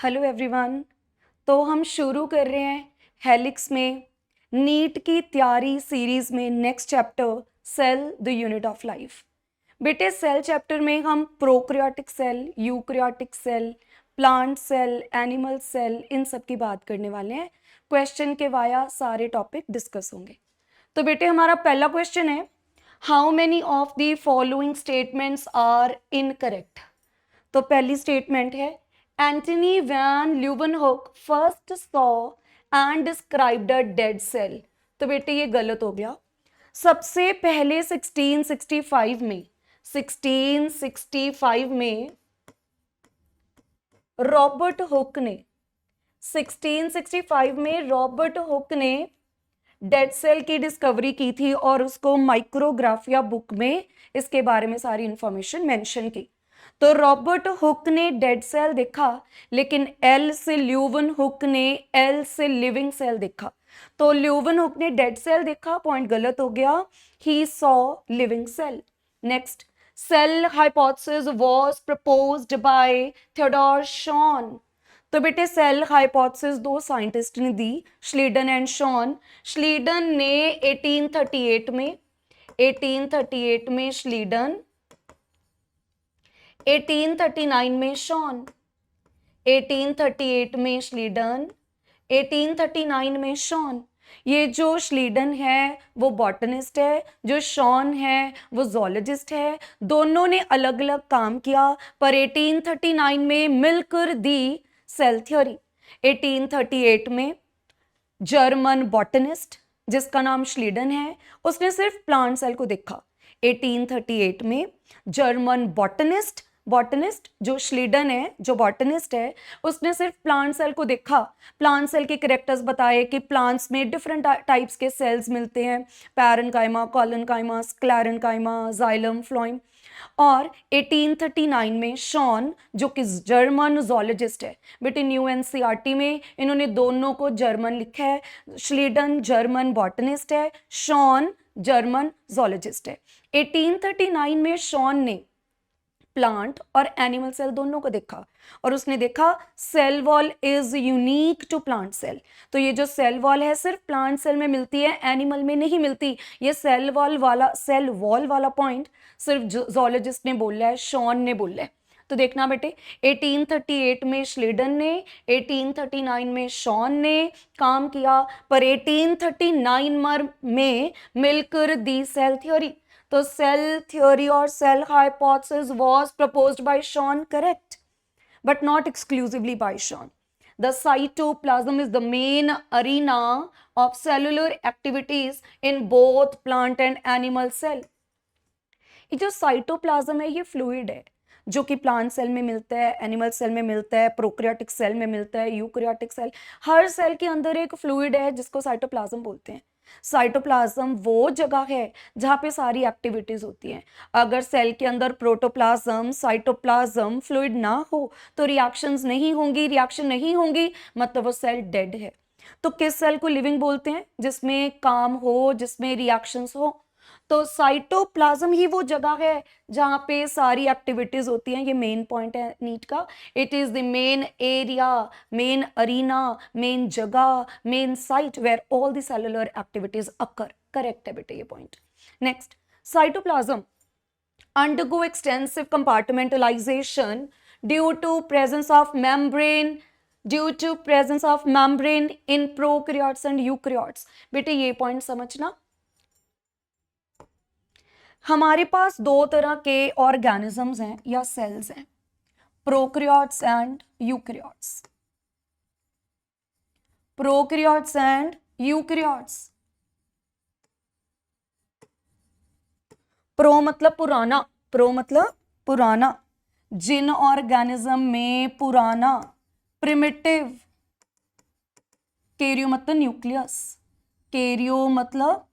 Hello everyone. तो हम शुरू कर रहे हैं हेलिक्स में नीट की तैयारी सीरीज में next chapter cell the unit of life. बेटे सेल चैप्टर में हम prokaryotic cell, eukaryotic cell, plant cell, animal cell, इन सब की बात करने वाले हैं। क्वेश्चन के वाया सारे टॉपिक डिस्कस होंगे। तो बेटे हमारा पहला क्वेश्चन है, how many of the following statements are incorrect. तो पहली स्टेटमेंट है, Antony van Leeuwenhoek first saw and described a dead cell. तो बेटे ये गलत हो गया। सबसे पहले 1665 में रॉबर्ट हुक ने 1665 में रॉबर्ट हुक ने डेड सेल की डिस्कवरी की थी और उसको माइक्रोग्राफिया बुक में इसके बारे में सारी इंफॉर्मेशन मेंशन की। तो रॉबर्ट हुक ने डेड सेल देखा, लेकिन एल से ल्यूवेनहुक ने एल से लिविंग सेल देखा। तो ल्यूवेनहुक ने डेड सेल देखा, पॉइंट गलत हो गया। He saw living cell. Next, cell hypothesis was proposed by Theodor Schwann. तो बेटे सेल हाइपोथेसिस दो साइंटिस्ट ने दी, श्लीडन एंड शॉन। श्लीडन ने 1838 में श्लीडन, 1839 में शॉन। 1838 में श्लीडन, 1839 में शॉन। ये जो श्लीडन है वो बॉटनिस्ट है, जो शॉन है वो जोलॉजिस्ट है। दोनों ने अलग अलग काम किया, पर 1839 में मिलकर दी सेल थ्योरी। 1838 में जर्मन बॉटनिस्ट जिसका नाम श्लीडन है, उसने सिर्फ प्लांट सेल को देखा। 1838 में जर्मन बॉटनिस्ट जो श्लीडन है, जो बॉटनिस्ट है, उसने सिर्फ प्लांट सेल को देखा। प्लांट सेल के कैरेक्टर्स बताए कि प्लांट्स में डिफरेंट टाइप्स के सेल्स मिलते हैं, parenchyma, collenchyma, sclerenchyma, xylem, phloem. और 1839 में शॉन, जो कि जर्मन जोलॉजिस्ट है, बेटे न्यू एनसीईआरटी में इन्होंने दोनों को जर्मन लिखा है। श्लीडन जर्मन बॉटनिस्ट है, शॉन जर्मन जोलॉजिस्ट है। 1839 में शॉन ने प्लांट और एनिमल सेल दोनों को देखा और उसने देखा cell wall is unique to plant cell. तो ये जो सेल वॉल है सिर्फ प्लांट सेल में मिलती है, एनिमल में नहीं मिलती। ये सेल वॉल वाला पॉइंट सिर्फ जोलॉजिस्ट ने बोला है, शॉन ने बोला है। तो देखना बेटे, 1838 में श्लीडन ने, 1839 में शॉन ने काम किया, पर 1839 में मिलकर दी सेल थ्योरी। तो सेल थ्योरी और cell hypothesis was proposed by Schwann, correct, but not exclusively by Sean. The cytoplasm is the main arena of cellular activities in both plant and animal cell. ये जो cytoplasm है ये fluid है, जो कि plant cell में मिलता है, एनिमल सेल में मिलता है, प्रोकैरियोटिक सेल में मिलता है, यूकैरियोटिक सेल, हर सेल के अंदर एक फ्लूइड है जिसको साइटोप्लाज्म बोलते हैं। साइटोप्लाज्म वो जगह है जहाँ पे सारी एक्टिविटीज होती हैं। अगर सेल के अंदर प्रोटोप्लाज्म, साइटोप्लाज्म, फ्लूइड ना हो तो रिएक्शंस नहीं होंगी, रिएक्शन नहीं होंगी मतलब वो सेल डेड है। तो किस सेल को लिविंग बोलते हैं? जिसमें काम हो, जिसमें रिएक्शंस हो। तो साइटोप्लाज्म ही वो जगह है जहाँ पे सारी एक्टिविटीज होती हैं। ये मेन पॉइंट है नीट का। It is the main area, main arena, main जगह, main site where all the cellular activities occur. Correct है बेटे ये point. Next, cytoplasm undergo extensive compartmentalization due to presence of membrane in prokaryotes and eukaryotes। बेटे ये point समझना, हमारे पास दो तरह के ऑर्गेनिजम्स हैं या सेल्स हैं, prokaryotes and eukaryotes. Prokaryotes and eukaryotes. Pro मतलब पुराना, जिन ऑर्गेनिज्म में पुराना, प्रिमिटिव, कैरियो मतलब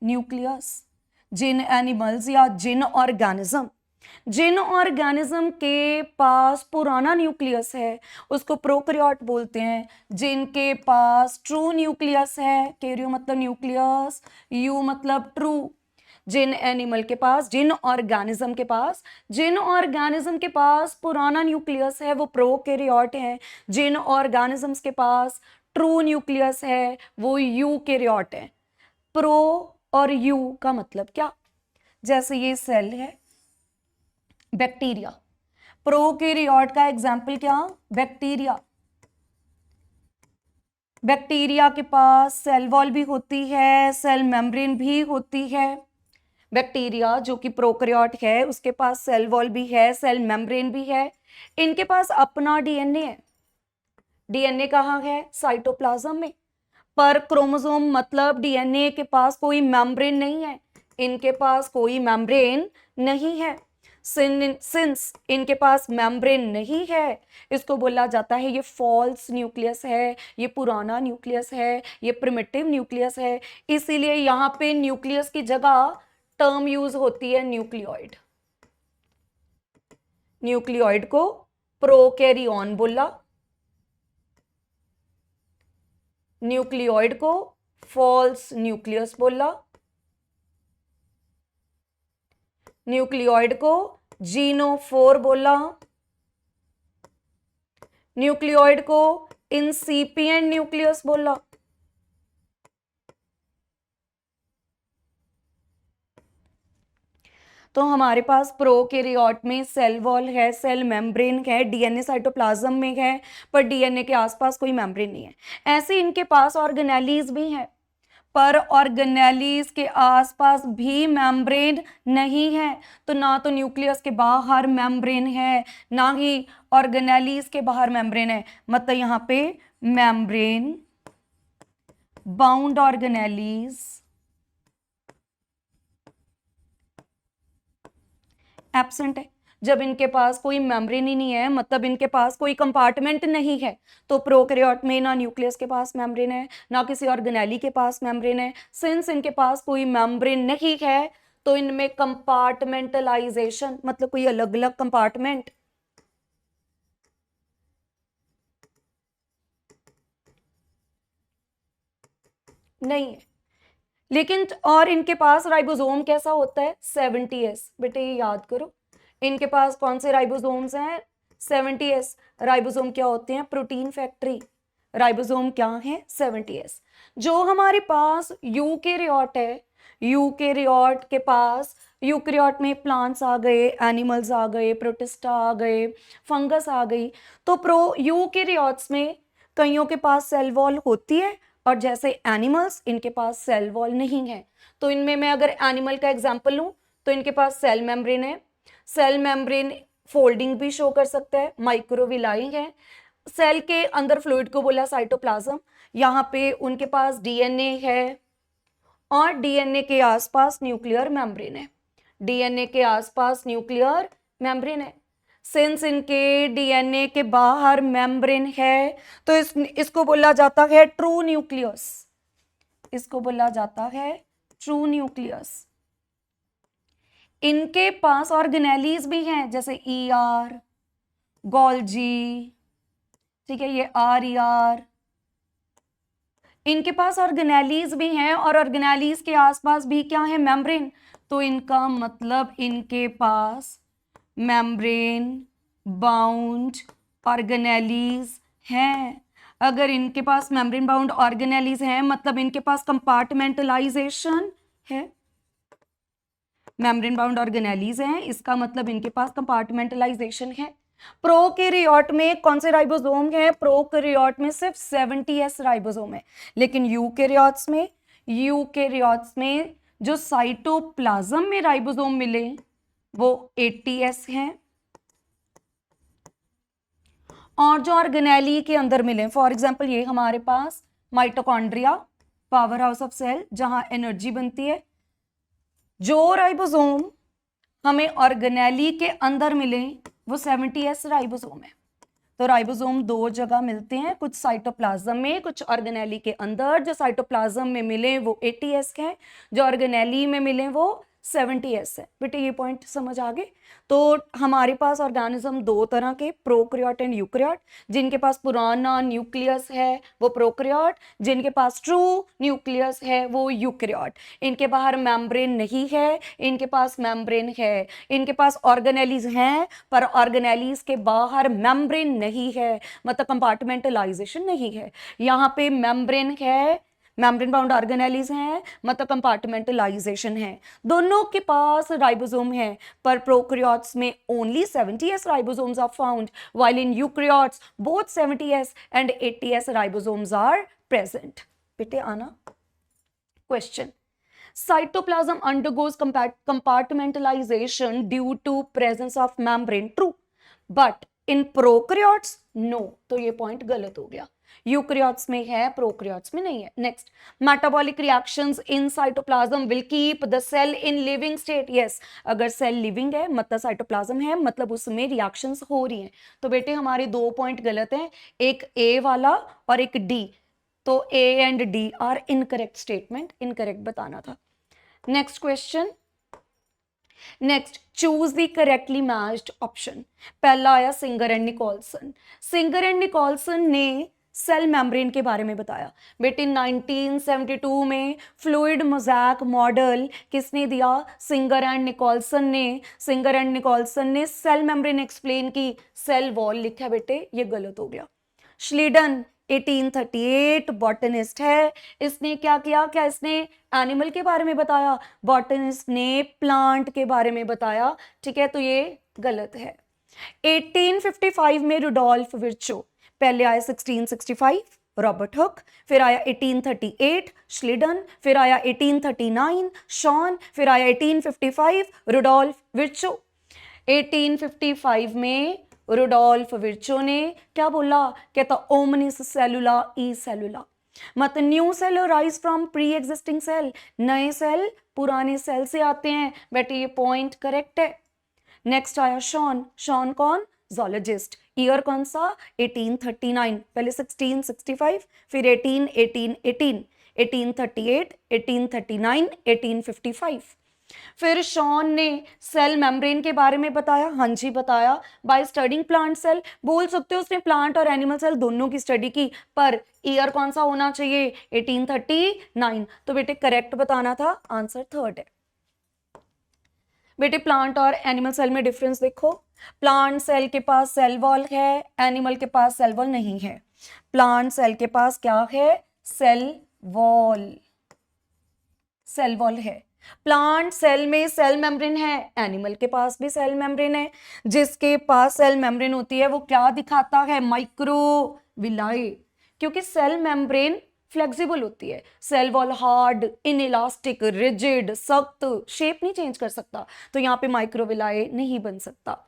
न्यूक्लियस, जिन एनिमल्स या जिन ऑर्गेनिज्म के पास पुराना न्यूक्लियस है उसको प्रोकैरियोट बोलते हैं। जिनके पास ट्रू न्यूक्लियस है, कैरियो मतलब न्यूक्लियस, यू मतलब ट्रू, जिन एनिमल के पास, जिन ऑर्गेनिज्म के पास पुराना न्यूक्लियस है वो प्रोकैरियोट है, जिन ऑर्गेनिजम्स के पास ट्रू न्यूक्लियस है वो यूकैरियोट है। प्रो और यू का मतलब क्या? जैसे ये सेल है बैक्टीरिया, प्रोकैरियोट का एग्जाम्पल क्या? बैक्टीरिया। बैक्टीरिया के पास सेल वॉल भी होती है, सेल मेम्ब्रेन भी होती है। बैक्टीरिया जो कि प्रोकैरियोट है उसके पास सेल वॉल भी है, सेल मेम्ब्रेन भी है। इनके पास अपना डीएनए है। डीएनए कहाँ है? साइटोप्लाज्म में। पर क्रोमोसोम मतलब डीएनए के पास कोई मेम्ब्रेन नहीं है, इनके पास कोई मेम्ब्रेन नहीं है। सिंस इनके पास मेम्ब्रेन नहीं है, इसको बोला जाता है ये फॉल्स न्यूक्लियस है, ये पुराना न्यूक्लियस है, ये प्रिमिटिव न्यूक्लियस है। इसीलिए यहाँ पे न्यूक्लियस की जगह टर्म यूज होती है न्यूक्लियोइड। न्यूक्लियोइड को प्रोकैरियन बोला, न्यूक्लियोइड को फॉल्स न्यूक्लियस बोला, न्यूक्लियोइड को जीनोफोर बोला, न्यूक्लियोइड को इंसिपिएंट न्यूक्लियस बोला। तो हमारे पास प्रोकैरियोट में सेल वॉल है, सेल मेम्ब्रेन है, डीएनए साइटोप्लाज्म में है, पर डीएनए के आसपास कोई मेम्ब्रेन नहीं है। ऐसे इनके पास ऑर्गेनेलीज भी हैं, पर ऑर्गेनेलीज के आसपास भी मेम्ब्रेन नहीं है। तो ना तो न्यूक्लियस के बाहर मेम्ब्रेन है, ना ही ऑर्गेनेलीज के बाहर मेम्ब्रेन है। मतलब यहाँ पे मेम्ब्रेन बाउंड ऑर्गेनेलीज एब्सेंट है। जब इनके पास कोई मेम्ब्रेन ही नहीं है, मतलब इनके पास कोई कंपार्टमेंट नहीं है, तो प्रोकैरियोट में ना न्यूक्लियस के पास मेम्ब्रेन है, ना किसी ऑर्गेनेली के पास मेम्ब्रेन है। सिंस इनके पास कोई मेम्ब्रेन नहीं है तो इनमें कंपार्टमेंटलाइजेशन मतलब कोई अलग अलग कंपार्टमेंट नहीं है। लेकिन और इनके पास राइबोसोम कैसा होता है? 70S। बेटे ये याद करो, इनके पास कौन से राइबोसोम्स हैं? 70S। राइबोसोम क्या होते हैं? Protein factory. राइबोसोम क्या है? 70S। जो हमारे पास यूकैरियोट है, यूकैरियोट के पास, यूकैरियोट में प्लांट्स आ गए, एनिमल्स आ गए, प्रोटिस्टा आ गए, फंगस आ गई। तो प्रो यूकैरियोट्स में कईयों के पास सेल वॉल होती है, और जैसे एनिमल्स इनके पास सेल वॉल नहीं है। तो इनमें मैं अगर एनिमल का एग्जांपल लूं तो इनके पास सेल मेम्ब्रेन है, सेल मेम्ब्रेन फोल्डिंग भी शो कर सकता है, माइक्रोविलाई है। सेल के अंदर फ्लूइड को बोला साइटोप्लाज्म। यहाँ पे उनके पास डीएनए है और डीएनए के आसपास न्यूक्लियर मेम्ब्रेन है, डीएनए के आसपास न्यूक्लियर मेम्ब्रेन है। सिंस इनके डीएनए के बाहर मेम्ब्रेन है तो इसको बोला जाता है ट्रू न्यूक्लियस, इसको बोला जाता है ट्रू न्यूक्लियस। इनके पास ऑर्गेनेलीज भी हैं, जैसे ER, गोल्जी, ठीक है, ये RER। इनके पास ऑर्गेनेलीज भी हैं और ऑर्गेनेलीज के आसपास भी क्या है? मेम्ब्रेन। तो इनका मतलब इनके पास मेम्ब्रेन बाउंड ऑर्गेनेलीज हैं। अगर इनके पास मेम्ब्रेन बाउंड ऑर्गेनेलीज हैं मतलब इनके पास कंपार्टमेंटलाइजेशन है। मेम्ब्रेन बाउंड ऑर्गेनेलीज हैं, इसका मतलब इनके पास कंपार्टमेंटलाइजेशन है। प्रोकैरियोट में कौन से राइबोसोम है? प्रोकैरियोट में सिर्फ 70S राइबोसोम है। लेकिन यूकैरियोट्स में जो साइटोप्लाज्म में राइबोसोम मिले वो 80S हैं, और जो ऑर्गेनेली के अंदर मिले, फॉर एग्जांपल ये हमारे पास mitochondria, power house of cell, जहां एनर्जी बनती है। जो राइबोसोम हमें ऑर्गेनेली के अंदर मिले वो 70S राइबोसोम है। तो राइबोसोम दो जगह मिलते हैं, कुछ साइटोप्लाज्म में, कुछ ऑर्गेनेली के अंदर। जो साइटोप्लाज्म में मिले वो 80S के हैं, जो ऑर्गेनेली में मिले वो 70s है बेटे, ये पॉइंट समझ आ गए। तो हमारे पास ऑर्गेनिज्म दो तरह के, प्रोकैरियोट एंड यूकैरियोट। जिनके पास पुराना न्यूक्लियस है वो प्रोकैरियोट, जिनके पास ट्रू न्यूक्लियस है वो यूकैरियोट। इनके बाहर मेम्ब्रेन नहीं है, इनके पास मेम्ब्रेन है। इनके पास ऑर्गेनेलीज हैं पर ऑर्गेनेलीज के बाहर मेम्ब्रेन नहीं है, मतलब कंपार्टमेंटलाइजेशन नहीं है। यहाँ पे मेम्ब्रेन है, मेम्ब्रेन बाउंड ऑर्गेनेलीज हैं, मतलब कंपार्टमेंटलाइजेशन है। दोनों के पास राइबोसोम है, पर प्रोकैरियोट्स में only 70s ribosomes are found, while in eukaryotes both 70s and 80s ribosomes are present. बेटे आना question, cytoplasm undergoes compartmentalization due to presence of membrane, true, but in prokaryotes no। तो ये point गलत हो गया, eukaryotes में है, prokaryotes में नहीं है। Next, metabolic reactions in cytoplasm will keep the cell in living state, yes. अगर सेल लिविंग है मतलब साइटोप्लाज्म है, मतलब उसमें रिएक्शंस हो रही हैं। तो बेटे हमारे दो पॉइंट गलत हैं, एक ए वाला और एक डी। तो A and D are incorrect statement, incorrect बताना था। Next question, next choose the correctly matched option. पहला आया Singer and Nicolson. Singer and Nicolson ने सेल मेम्ब्रेन के बारे में बताया। बेटे 1972 में फ्लूइड मोज़ैक मॉडल किसने दिया? सिंगर एंड निकोलसन ने। सिंगर एंड निकोलसन ने सेल मेम्ब्रेन एक्सप्लेन की, सेल वॉल लिखा है बेटे, ये गलत हो गया। श्लीडन 1838 बॉटनिस्ट है, इसने क्या किया? क्या इसने एनिमल के बारे में बताया? बॉटनिस्ट ने प्लांट के बारे में बताया, ठीक है, तो ये गलत है। 1855 में रुडोल्फ विर्चो, पहले आया 1665 रॉबर्ट हुक, फिर आया 1838 श्लीडन, फिर आया 1839 शॉन, फिर आया 1855 रुडोल्फ विर्चो। 1855 में रुडोल्फ विर्चो ने क्या बोला? कहता ओमनिस सेलुला ई सेलुला, मत new cell arise from pre existing cell, नए सेल पुराने सेल से आते हैं। बेटे ये पॉइंट करेक्ट है। नेक्स्ट आया शॉन, शॉन कौन? जोलॉजिस्ट। ईयर कौन सा? 1839, पहले 1665 फिर 1818 1838 1839 1855। फिर शॉन ने सेल मेम्ब्रेन के बारे में बताया, हाँ जी बताया, बाय स्टडिंग प्लांट सेल। बोल सकते हो उसने प्लांट और एनिमल सेल दोनों की स्टडी की, पर ईयर कौन सा होना चाहिए? 1839। तो बेटे करेक्ट बताना था, आंसर थर्ड है। बेटे प्लांट और एनिमल सेल में डिफरेंस देखो, प्लांट सेल के पास सेल वॉल है, एनिमल के पास सेल वॉल नहीं है। प्लांट सेल के पास क्या है? सेल वॉल, सेल वॉल है। प्लांट सेल में सेल मेम्ब्रेन है, एनिमल के पास भी सेल मेम्ब्रेन है। जिसके पास सेल मेम्ब्रेन होती है वो क्या दिखाता है? माइक्रोविलाई, क्योंकि सेल मेम्ब्रेन फ्लेक्सिबल होती है। Cell wall hard, inelastic, rigid, सख्त, शेप नहीं चेंज कर सकता, तो यहाँ पे माइक्रोविलाई नहीं बन सकता।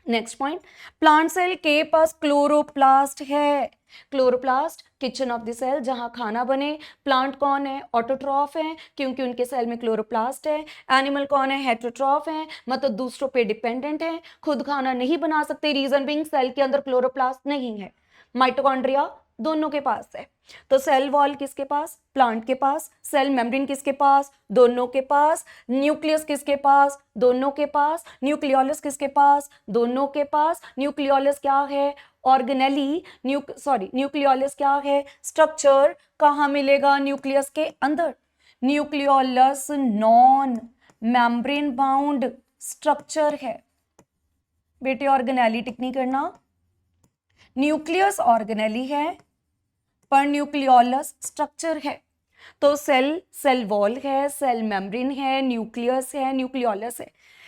नेक्स्ट पॉइंट, प्लांट सेल के पास क्लोरोप्लास्ट है। Chloroplast kitchen of the cell, जहां खाना बने। प्लांट कौन है? ऑटोट्रॉफ है, क्योंकि उनके सेल में क्लोरोप्लास्ट है। एनिमल कौन है? हेटरोट्रॉफ है, मतलब दूसरों पे डिपेंडेंट है, खुद खाना नहीं बना सकते, रीजन बीइंग सेल के अंदर क्लोरोप्लास्ट नहीं है। माइटोकॉन्ड्रिया दोनों के पास है। तो सेल वॉल किसके पास? प्लांट के पास। सेल मेम्ब्रेन किसके पास? दोनों के पास। न्यूक्लियस किसके पास? दोनों के पास। न्यूक्लियोलस किसके पास? दोनों के पास। न्यूक्लियोलस क्या है? ऑर्गेनेली। न्यूक्लियोलस क्या है? स्ट्रक्चर। कहाँ मिलेगा? न्यूक्लियस के अंदर। Nucleolus non membrane bound structure है बेटे, ऑर्गेनेली टिक नहीं करना। न्यूक्लियस ऑर्गेनेली है पर न्यूक्लियोलस स्ट्रक्चर है। तो सेल, सेल वॉल है, सेल मेम्ब्रेन है, न्यूक्लियस है, न्यूक्लियोलस है।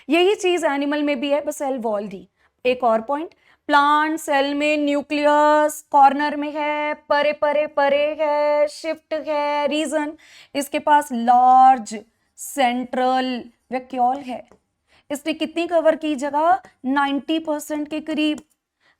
यही चीज एनिमल में भी है, बस सेल वॉल दी। एक और पॉइंट, प्लांट सेल में न्यूक्लियस कॉर्नर में है, परे परे परे है, शिफ्ट है। रीजन, इसके पास लार्ज सेंट्रल वैक्यूल है। इसने कितनी कवर की जगह? 90% के करीब।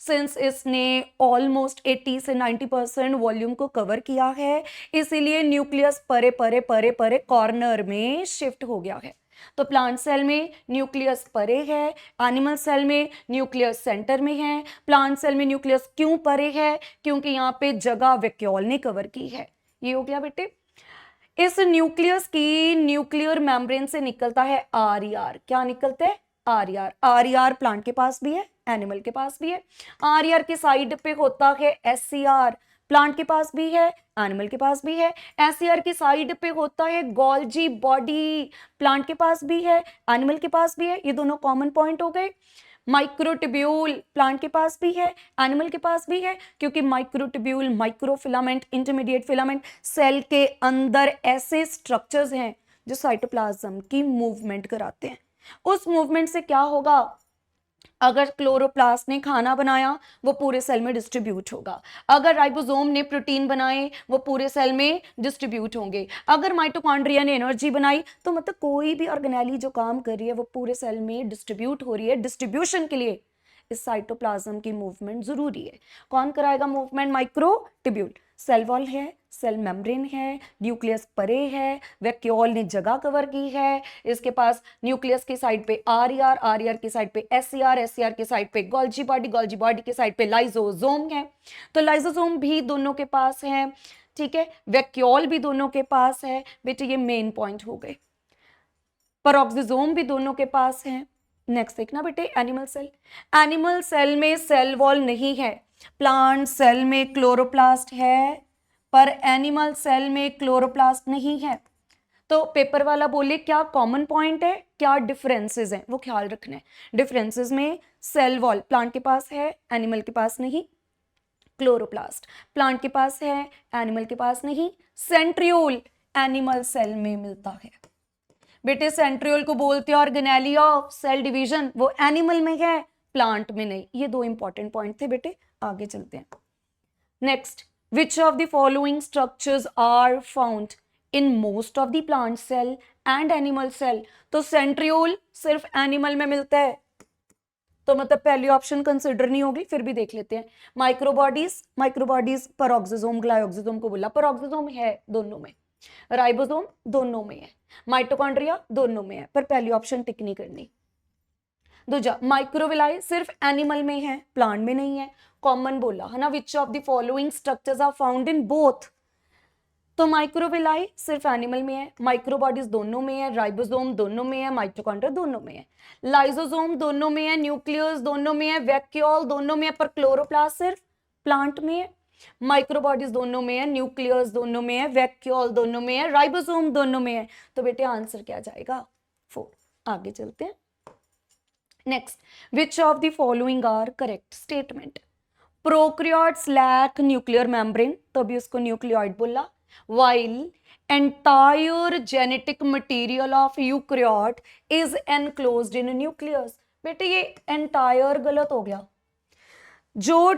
सिंस इसने ऑलमोस्ट 80 से 90% वॉल्यूम को कवर किया है, इसीलिए न्यूक्लियस परे परे परे परे कॉर्नर में शिफ्ट हो गया है। तो प्लांट सेल में न्यूक्लियस परे है, एनिमल सेल में न्यूक्लियस सेंटर में है। प्लांट सेल में न्यूक्लियस क्यों परे है? क्योंकि यहाँ पे जगह वैक्यूल ने कवर की है। ये हो गया बेटे। इस न्यूक्लियस की न्यूक्लियर मेम्ब्रेन से निकलता है आरईआर। क्या निकलता है? आरईआर। आरईआर प्लांट के पास भी है, एनिमल के पास भी है। आरईआर के साइड पे होता है एससीआर, प्लांट के पास भी है, एनिमल के पास भी है। एससीआर की साइड पे होता है गोल्जी बॉडी, प्लांट के पास भी है, एनिमल के पास भी है। ये दोनों कॉमन पॉइंट हो गए। माइक्रोट्यूब्यूल प्लांट के पास भी है, एनिमल के पास भी है, क्योंकि microtubule, microfilament, intermediate filament, cell के अंदर ऐसे स्ट्रक्चर्स हैं जो साइटोप्लाज्म की मूवमेंट कराते हैं। उस मूवमेंट से क्या होगा? अगर क्लोरोप्लास्ट ने खाना बनाया वो पूरे सेल में डिस्ट्रीब्यूट होगा, अगर राइबोसोम ने प्रोटीन बनाए वो पूरे सेल में डिस्ट्रीब्यूट होंगे, अगर माइटोकॉन्ड्रिया ने एनर्जी बनाई, तो मतलब कोई भी ऑर्गेनेली जो काम कर रही है वो पूरे सेल में डिस्ट्रीब्यूट हो रही है। डिस्ट्रीब्यूशन के लिए इस साइटोप्लाज्म की मूवमेंट जरूरी है। कौन कराएगा मूवमेंट? माइक्रोट्यूब्यूल। सेल वॉल है, सेल मेम्ब्रेन है, न्यूक्लियस परे है, वैक्यूल ने जगह कवर की है, इसके पास न्यूक्लियस की साइड पे आरईआर, आरईआर की साइड पे एससीआर, एससीआर की साइड पे गोल्जी बॉडी, गोल्जी बॉडी की साइड पे लाइसोसोम है। तो लाइसोसोम भी दोनों के पास है, ठीक है, वैक्यूल भी दोनों के पास है। बेटे ये मेन पॉइंट हो गए। पेरोक्सिसोम भी दोनों के पास है। नेक्स्ट देखना बेटे, एनिमल सेल। एनिमल सेल में सेल वॉल नहीं है। प्लांट सेल में क्लोरोप्लास्ट है, पर एनिमल सेल में क्लोरोप्लास्ट नहीं है। तो पेपर वाला बोले क्या कॉमन पॉइंट है, क्या डिफरेंसेस हैं, वो ख्याल रखना है। डिफरेंसेस में सेल वॉल प्लांट के पास है, एनिमल के पास नहीं। क्लोरोप्लास्ट प्लांट के पास है, एनिमल के पास नहीं। सेंट्रियोल एनिमल सेल में मिलता है। बेटे सेंट्रियोल को बोलते हैं ऑर्गेनेली ऑफ सेल डिवीजन, वो एनिमल में है, प्लांट में नहीं। ये दो इंपॉर्टेंट पॉइंट थे बेटे, आगे चलते हैं। Next, which of the following structures are found in most of the plant cell and animal cell? तो सेंट्रियोल सिर्फ एनिमल में मिलता है, तो मतलब पहली ऑप्शन कंसिडर नहीं होगी, फिर भी देख लेते हैं। माइक्रोबॉडीज, माइक्रोबॉडीज पेरोक्सिसोम, ग्लाइकोसिसोम को बोला, पेरोक्सिसोम है दोनों में, राइबोसोम दोनों में है, माइटोकॉन्ड्रिया दोनों में है, पर पहली ऑप्शन टिक नहीं करनी। दूसरा, माइक्रोविलाई सिर्फ एनिमल में है, प्लांट में नहीं है, कॉमन बोला है ना। Which of the following structures are found in both? तो माइक्रोविलाई सिर्फ एनिमल में है, माइक्रोबॉडीज दोनों में है, राइबोसोम दोनों में है, माइटोकॉन्ड्रिया दोनों में है, लाइसोसोम दोनों में है, न्यूक्लियस दोनों में है, वैक्यूल दोनों में है, पर क्लोरोप्लास्ट सिर्फ प्लांट में है। माइक्रोबॉडीज दोनों में है, न्यूक्लियस दोनों में है, वैक्यूल दोनों में है, राइबोसोम दोनों में है। तो बेटे आंसर क्या जाएगा? 4। आगे चलते हैं। Next, which of the following are correct statement? Prokaryotes lack nuclear membrane, तो अभी उसको न्यूक्लियोइड बोला। while entire genetic material of eukaryote is enclosed in nucleus। बेटे ये entire गलत हो गया। जो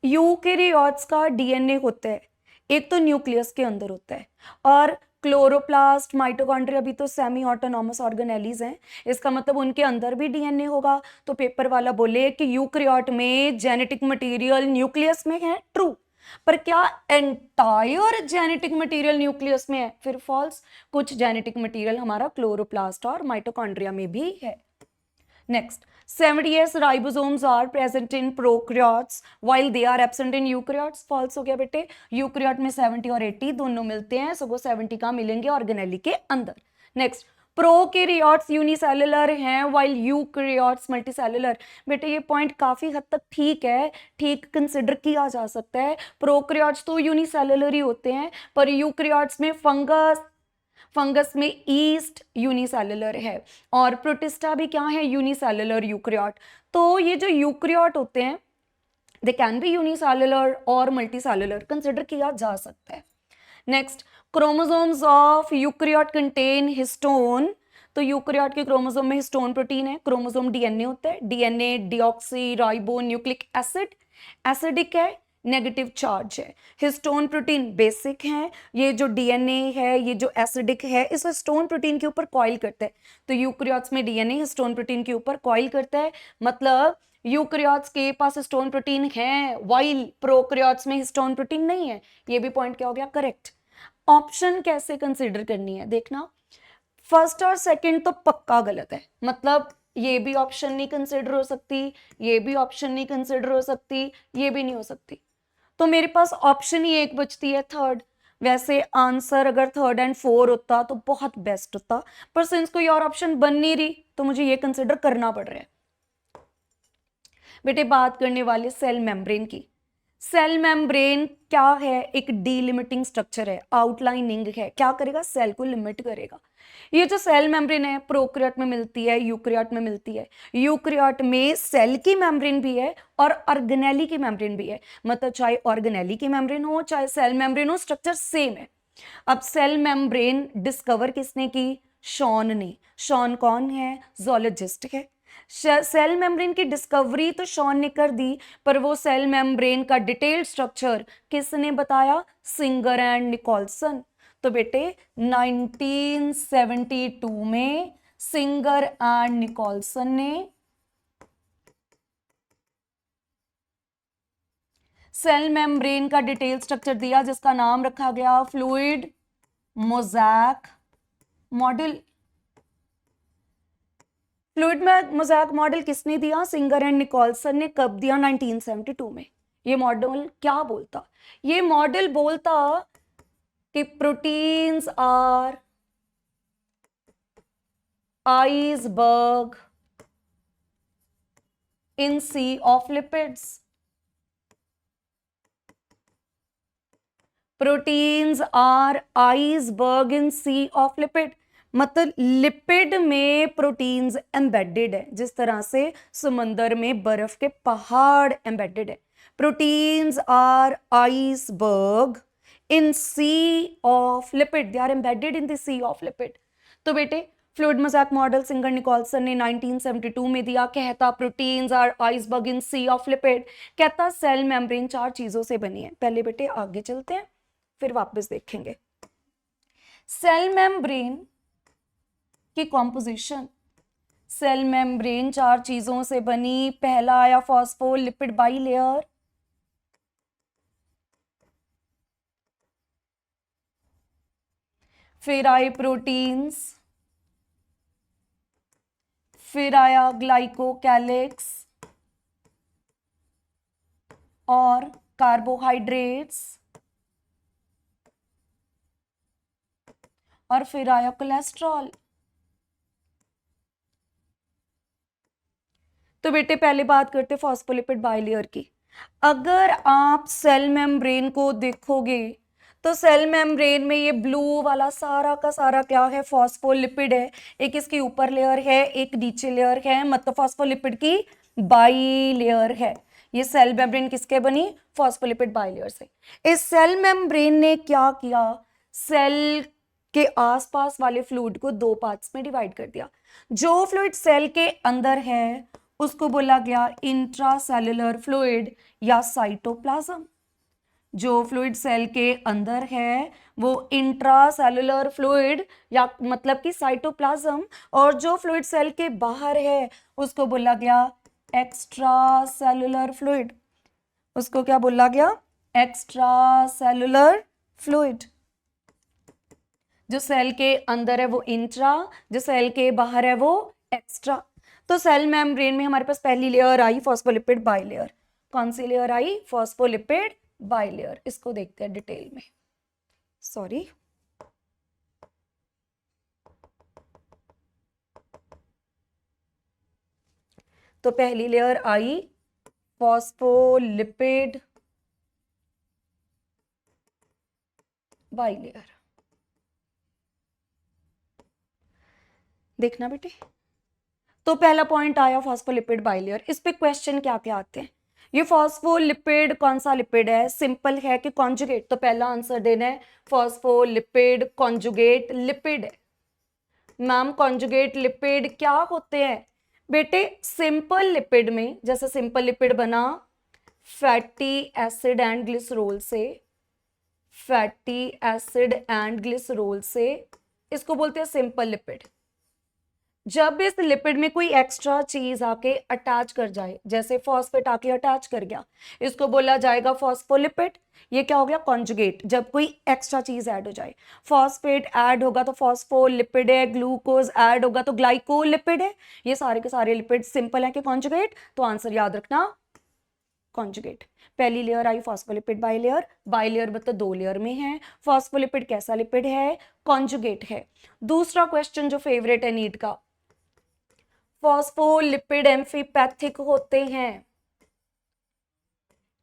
यूकेरियोट्स का डीएनए होता है एक तो न्यूक्लियस के अंदर होता है, और क्लोरोप्लास्ट, माइटोकॉन्ड्रिया भी तो सेमी ऑटोनॉमस ऑर्गेनेलीज हैं, इसका मतलब उनके अंदर भी डीएनए होगा। तो पेपर वाला बोले कि यूकेरियोट में जेनेटिक मटेरियल न्यूक्लियस में है, ट्रू, पर क्या एंटायर जेनेटिक मटेरियल न्यूक्लियस में है? फिर फॉल्स। कुछ जेनेटिक मटेरियल हमारा क्लोरोप्लास्ट और माइटोकॉन्ड्रिया में भी है। Next, 70s ribosomes are present in prokaryotes while they are absent in eukaryotes. False हो गया बेटे, यूकेरियोट में 70 और 80 दोनों मिलते हैं, सो वो 70 का मिलेंगे ऑर्गेनेली के अंदर। नेक्स्ट, प्रोकैरियोट्स यूनिसेलुलर हैं व्हाइल यूकेरियोट्स मल्टीसेलुलर। बेटे ये पॉइंट काफी हद तक ठीक है, ठीक कंसिडर किया जा सकता है। प्रोकैरियोट्स तो यूनिसेलुलर ही होते हैं, पर यूकेरियोट्स में फंगस में ईस्ट यूनिसेलुलर है, और प्रोटिस्टा भी क्या है? Unicellular eukaryote. तो ये जो यूकेरियोट होते हैं दे कैन बी यूनिसेलुलर और मल्टीसेलुलर, कंसिडर किया जा सकता है। Next, chromosomes of eukaryote contain histone. तो यूकेरियोट के क्रोमोसोम में हिस्टोन प्रोटीन है, क्रोमोसोम डीएनए होता है, DNA deoxy ribo nucleic acid, acidic है, नेगेटिव चार्ज है। हिस्टोन प्रोटीन बेसिक है, ये जो डीएनए है ये जो एसिडिक है इस हिस्टोन प्रोटीन के ऊपर कॉइल करता है। तो यूकेरियोट्स में डीएनए हिस्टोन प्रोटीन के ऊपर कॉइल करता है, मतलब यूकेरियोट्स के पास हिस्टोन प्रोटीन है व्हाइल प्रोकैरियोट्स में हिस्टोन प्रोटीन नहीं है। ये भी पॉइंट क्या हो गया? करेक्ट। ऑप्शन कैसे कंसीडर करनी है देखना, फर्स्ट और सेकंड तो पक्का गलत है, मतलब ये भी ऑप्शन नहीं कंसीडर हो सकती, ये भी ऑप्शन नहीं कंसीडर हो सकती, ये भी नहीं हो सकती। तो मेरे पास ऑप्शन ही एक बचती है, थर्ड। वैसे आंसर अगर 3rd एंड 4 होता तो बहुत बेस्ट होता, पर सिंस कोई और ऑप्शन बन नहीं रही तो मुझे ये कंसिडर करना पड़ रहा है। बेटे बात करने वाले सेल मेम्ब्रेन की। सेल मेम्ब्रेन क्या है? एक डीलिमिटिंग स्ट्रक्चर है, आउटलाइनिंग है, क्या करेगा? सेल को लिमिट करेगा। ये जो सेल मेम्ब्रेन है प्रोकैरियोट में मिलती है, यूकैरियोट में मिलती है। यूकैरियोट में सेल की मेम्ब्रेन भी है और ऑर्गेनेली की मेम्ब्रेन भी है, मतलब चाहे ऑर्गेनेली की मेम्ब्रेन हो चाहे सेल मेम्ब्रेन हो, स्ट्रक्चर सेम है। अब सेल मेम्ब्रेन डिस्कवर किसने की? शॉन ने। शॉन कौन है? जोलॉजिस्ट है। सेल मेम्ब्रेन की डिस्कवरी तो शॉन ने कर दी, पर वो सेल मेम्ब्रेन का डिटेल्ड स्ट्रक्चर किसने बताया? Singer and Nicolson. तो बेटे 1972 में सिंगर एंड निकोलसन ने सेल मेम्ब्रेन का डिटेल स्ट्रक्चर दिया, जिसका नाम रखा गया fluid mosaic model. Fluid mosaic model किसने दिया? सिंगर एंड निकोलसन ने। कब दिया? 1972 में। ये मॉडल क्या बोलता? ये मॉडल बोलता कि proteins are iceberg in sea of lipids. Proteins are iceberg in sea of lipid, मतलब लिपिड में प्रोटीन्स एम्बेडेड है, जिस तरह से समंदर में बर्फ के पहाड़ एम्बेडेड है। Proteins are iceberg in sea of lipid, they are embedded in the sea of lipid. तो बेटे fluid mosaic model Singer Nicolson ने 1972 में दिया, कहता proteins are iceberg in sea of lipid, कहता सेल मेम्ब्रेन 4 चीजों से बनी है। पहले बेटे आगे चलते हैं, फिर वापस देखेंगे सेल मेम्ब्रेन की कॉम्पोजिशन। सेल मेम्ब्रेन 4 चीजों से बनी। पहला आया फॉस्फोलिपिड बाइलेयर, फिर आए प्रोटीन्स, फिर आया ग्लाइकोकैलिक्स और कार्बोहाइड्रेट्स, और फिर आया कोलेस्ट्रॉल। तो बेटे पहले बात करते फॉस्फोलिपिड बाइलेयर की। अगर आप सेल मेम्ब्रेन को देखोगे तो सेल मेम्ब्रेन में ये ब्लू वाला सारा का सारा क्या है? फॉस्फोलिपिड है। एक इसके ऊपर लेयर है, एक नीचे लेयर है, मतलब फॉस्फोलिपिड की बाइलेयर है। ये सेल मेम्ब्रेन किसके बनी? फॉस्फोलिपिड बाइलेयर से। इस सेल मेम्ब्रेन ने क्या किया? सेल के आसपास वाले फ्लूइड को 2 पार्ट्स में डिवाइड कर दिया। जो फ्लूइड सेल के अंदर है उसको बोला गया इंट्रासेल्युलर फ्लूइड या साइटोप्लाज्म। जो फ्लूइड सेल के अंदर है वो इंट्रासेल्युलर फ्लूइड या मतलब कि साइटोप्लाज्म, और जो फ्लूइड सेल के बाहर है उसको बोला गया एक्स्ट्रासेल्युलर फ्लूइड। उसको क्या बोला गया? Extracellular fluid. जो सेल के अंदर है वो इंट्रा, जो सेल के बाहर है वो एक्स्ट्रा। तो सेल मेम्ब्रेन में हमारे पास पहली लेयर आई फॉस्फोलिपिड बाइलेयर। कौन सी लेयर आई? Phospholipid bilayer. इसको देखते हैं डिटेल में। सॉरी, तो पहली लेयर आई फॉस्फोलिपिड बाइलेयर। देखना बेटे, तो पहला पॉइंट आया फॉस्फोलिपिड बाइलेयर। इस पे क्वेश्चन क्या क्या आते हैं? ये फॉस्फोलिपिड कौन सा लिपिड है? सिंपल है कि कॉन्जुगेट, तो पहला आंसर देना है फॉस्फोलिपिड कॉन्जुगेट लिपिड है। मैम कॉन्जुगेट लिपिड क्या होते हैं? बेटे सिंपल लिपिड में, जैसे सिंपल लिपिड बना फैटी एसिड एंड ग्लिसरॉल से, फैटी एसिड एंड ग्लिसरॉल से, इसको बोलते हैं सिंपल लिपिड। जब इस लिपिड में कोई एक्स्ट्रा चीज आके अटैच कर जाए, जैसे फॉस्फेट आके अटैच कर गया, इसको बोला जाएगा फॉस्फोलिपिड। ये क्या हो गया? कॉन्जुगेट। जब कोई एक्स्ट्रा चीज ऐड हो जाए, फॉस्फेट ऐड होगा तो फॉस्फोलिपिड है, ग्लूकोज ऐड होगा तो ग्लाइकोलिपिड है। ये सारे के सारे लिपिड सिंपल है कि कॉन्जुगेट? तो आंसर याद रखना कॉन्जुगेट। पहली लेयर आई फॉस्फोलिपिड बाइलेयर, बाइलेयर मतलब 2 लेयर में है। फॉस्फोलिपिड कैसा लिपिड है? कॉन्जुगेट है। दूसरा क्वेश्चन जो फेवरेट है नीट का, फॉस्फोलिपिड एम्फीपैथिक होते हैं।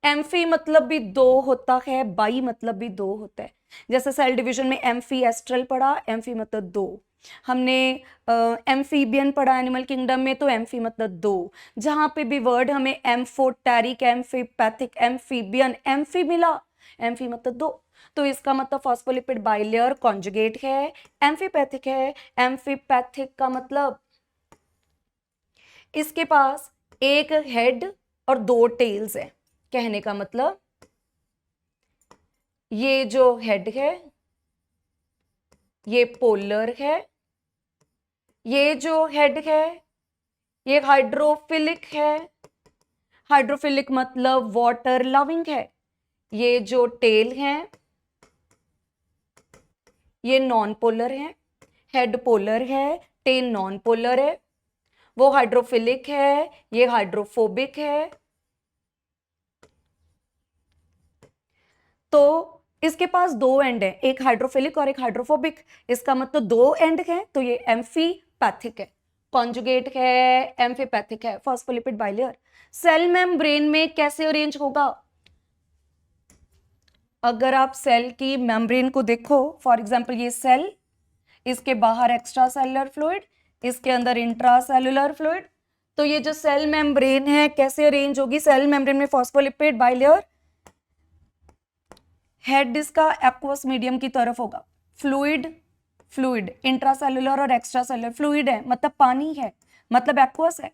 एम्फी मतलब भी 2 होता है, बाई मतलब भी 2 होता है। जैसे सेल डिवीजन में एम्फी एस्ट्रल पढ़ा, एम्फी मतलब 2। हमने एम्फीबियन पढ़ा एनिमल किंगडम में, तो एम्फी मतलब 2। जहां पे भी वर्ड हमें एम्फोटेरिक, एम्फीपैथिक, एम्फीबियन, एम्फी मिला, एम्फी मतलब 2। तो इसका मतलब फॉस्फोलिपिड बाइलेयर कॉन्जुगेट है, एम्फीपैथिक है। एम्फीपैथिक का मतलब इसके पास एक हेड और 2 टेल्स है। कहने का मतलब ये जो हेड है ये पोलर है, ये जो हेड है ये हाइड्रोफिलिक है, हाइड्रोफिलिक मतलब वाटर लविंग है। ये जो टेल है ये नॉन पोलर है, हेड पोलर है, टेल नॉन पोलर है। वो हाइड्रोफिलिक है, ये हाइड्रोफोबिक है। तो इसके पास 2 एंड है, एक हाइड्रोफिलिक और एक हाइड्रोफोबिक। इसका मतलब 2 एंड है, तो ये एम्फीपैथिक है, कॉन्जुगेट है, एम्फीपैथिक है। फॉस्फोलिपिड बाइलेयर सेल मेम्ब्रेन में कैसे अरेंज होगा? अगर आप सेल की मेम्ब्रेन को देखो, फॉर एग्जांपल ये सेल, इसके बाहर एक्स्ट्रा सेलुलर फ्लूइड, इसके अंदर इंट्रा सेलुलर फ्लूइड। तो ये जो सेल मेम्ब्रेन है कैसे अरेंज होगी? सेल मेम्ब्रेन में फॉस्फोलिपिड बाइलेयर, हेड इसका एक्वस मीडियम की तरफ होगा, फ्लूइड फ्लूइड इंट्रासेलुलर और एक्स्ट्रा सेलुलर, फ्लूइड है मतलब पानी है, मतलब एक्वस है।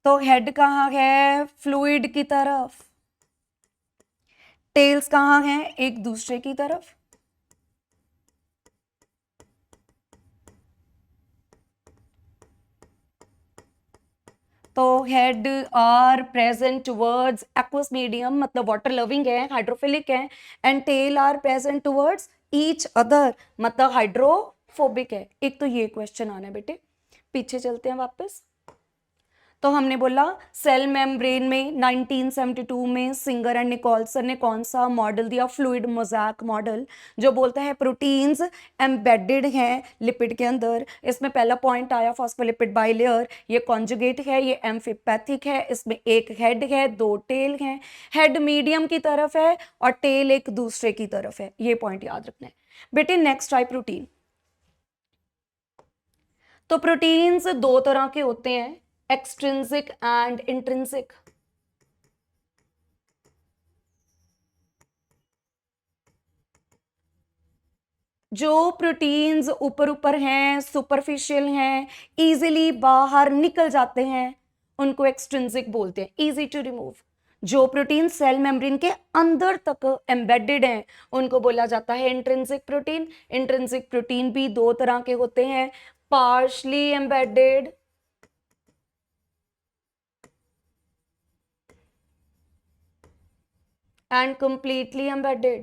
तो हेड कहाँ है? फ्लूइड की तरफ। टेल्स कहाँ हैं? एक दूसरे की तरफ। तो head are present towards aqueous medium मतलब वाटर लविंग है, हाइड्रोफिलिक है। And tail are present towards each other मतलब हाइड्रोफोबिक है। एक तो ये क्वेश्चन आना है बेटे। पीछे चलते हैं वापस। तो हमने बोला सेल मेम्ब्रेन में 1972 में सिंगर एंड निकोलसन ने कौन सा मॉडल दिया? फ्लूइड मोज़ैक मॉडल, जो बोलता है प्रोटीन्स एम्बेडेड हैं लिपिड के अंदर। इसमें पहला पॉइंट आया फॉस्फोलिपिड बाइलेयर, ये कॉन्जुगेट है, ये एम्फीपैथिक है। इसमें एक हेड है, 2 टेल हैं। हेड मीडियम की तरफ है और टेल एक दूसरे की तरफ है, ये पॉइंट याद रखना है बेटे। Next type protein. तो प्रोटीन्स 2 तरह के होते हैं, एक्सट्रिंसिक एंड इंट्रिंसिक। जो प्रोटीन्स ऊपर ऊपर हैं, सुपरफिशियल हैं, इजीली बाहर निकल जाते हैं, उनको एक्सट्रिंसिक बोलते हैं, इजी टू रिमूव। जो प्रोटीन सेल मेम्ब्रेन के अंदर तक एम्बेडेड हैं उनको बोला जाता है इंट्रिंसिक प्रोटीन। इंट्रिंसिक प्रोटीन भी 2 तरह के होते हैं, partially embedded and completely embedded.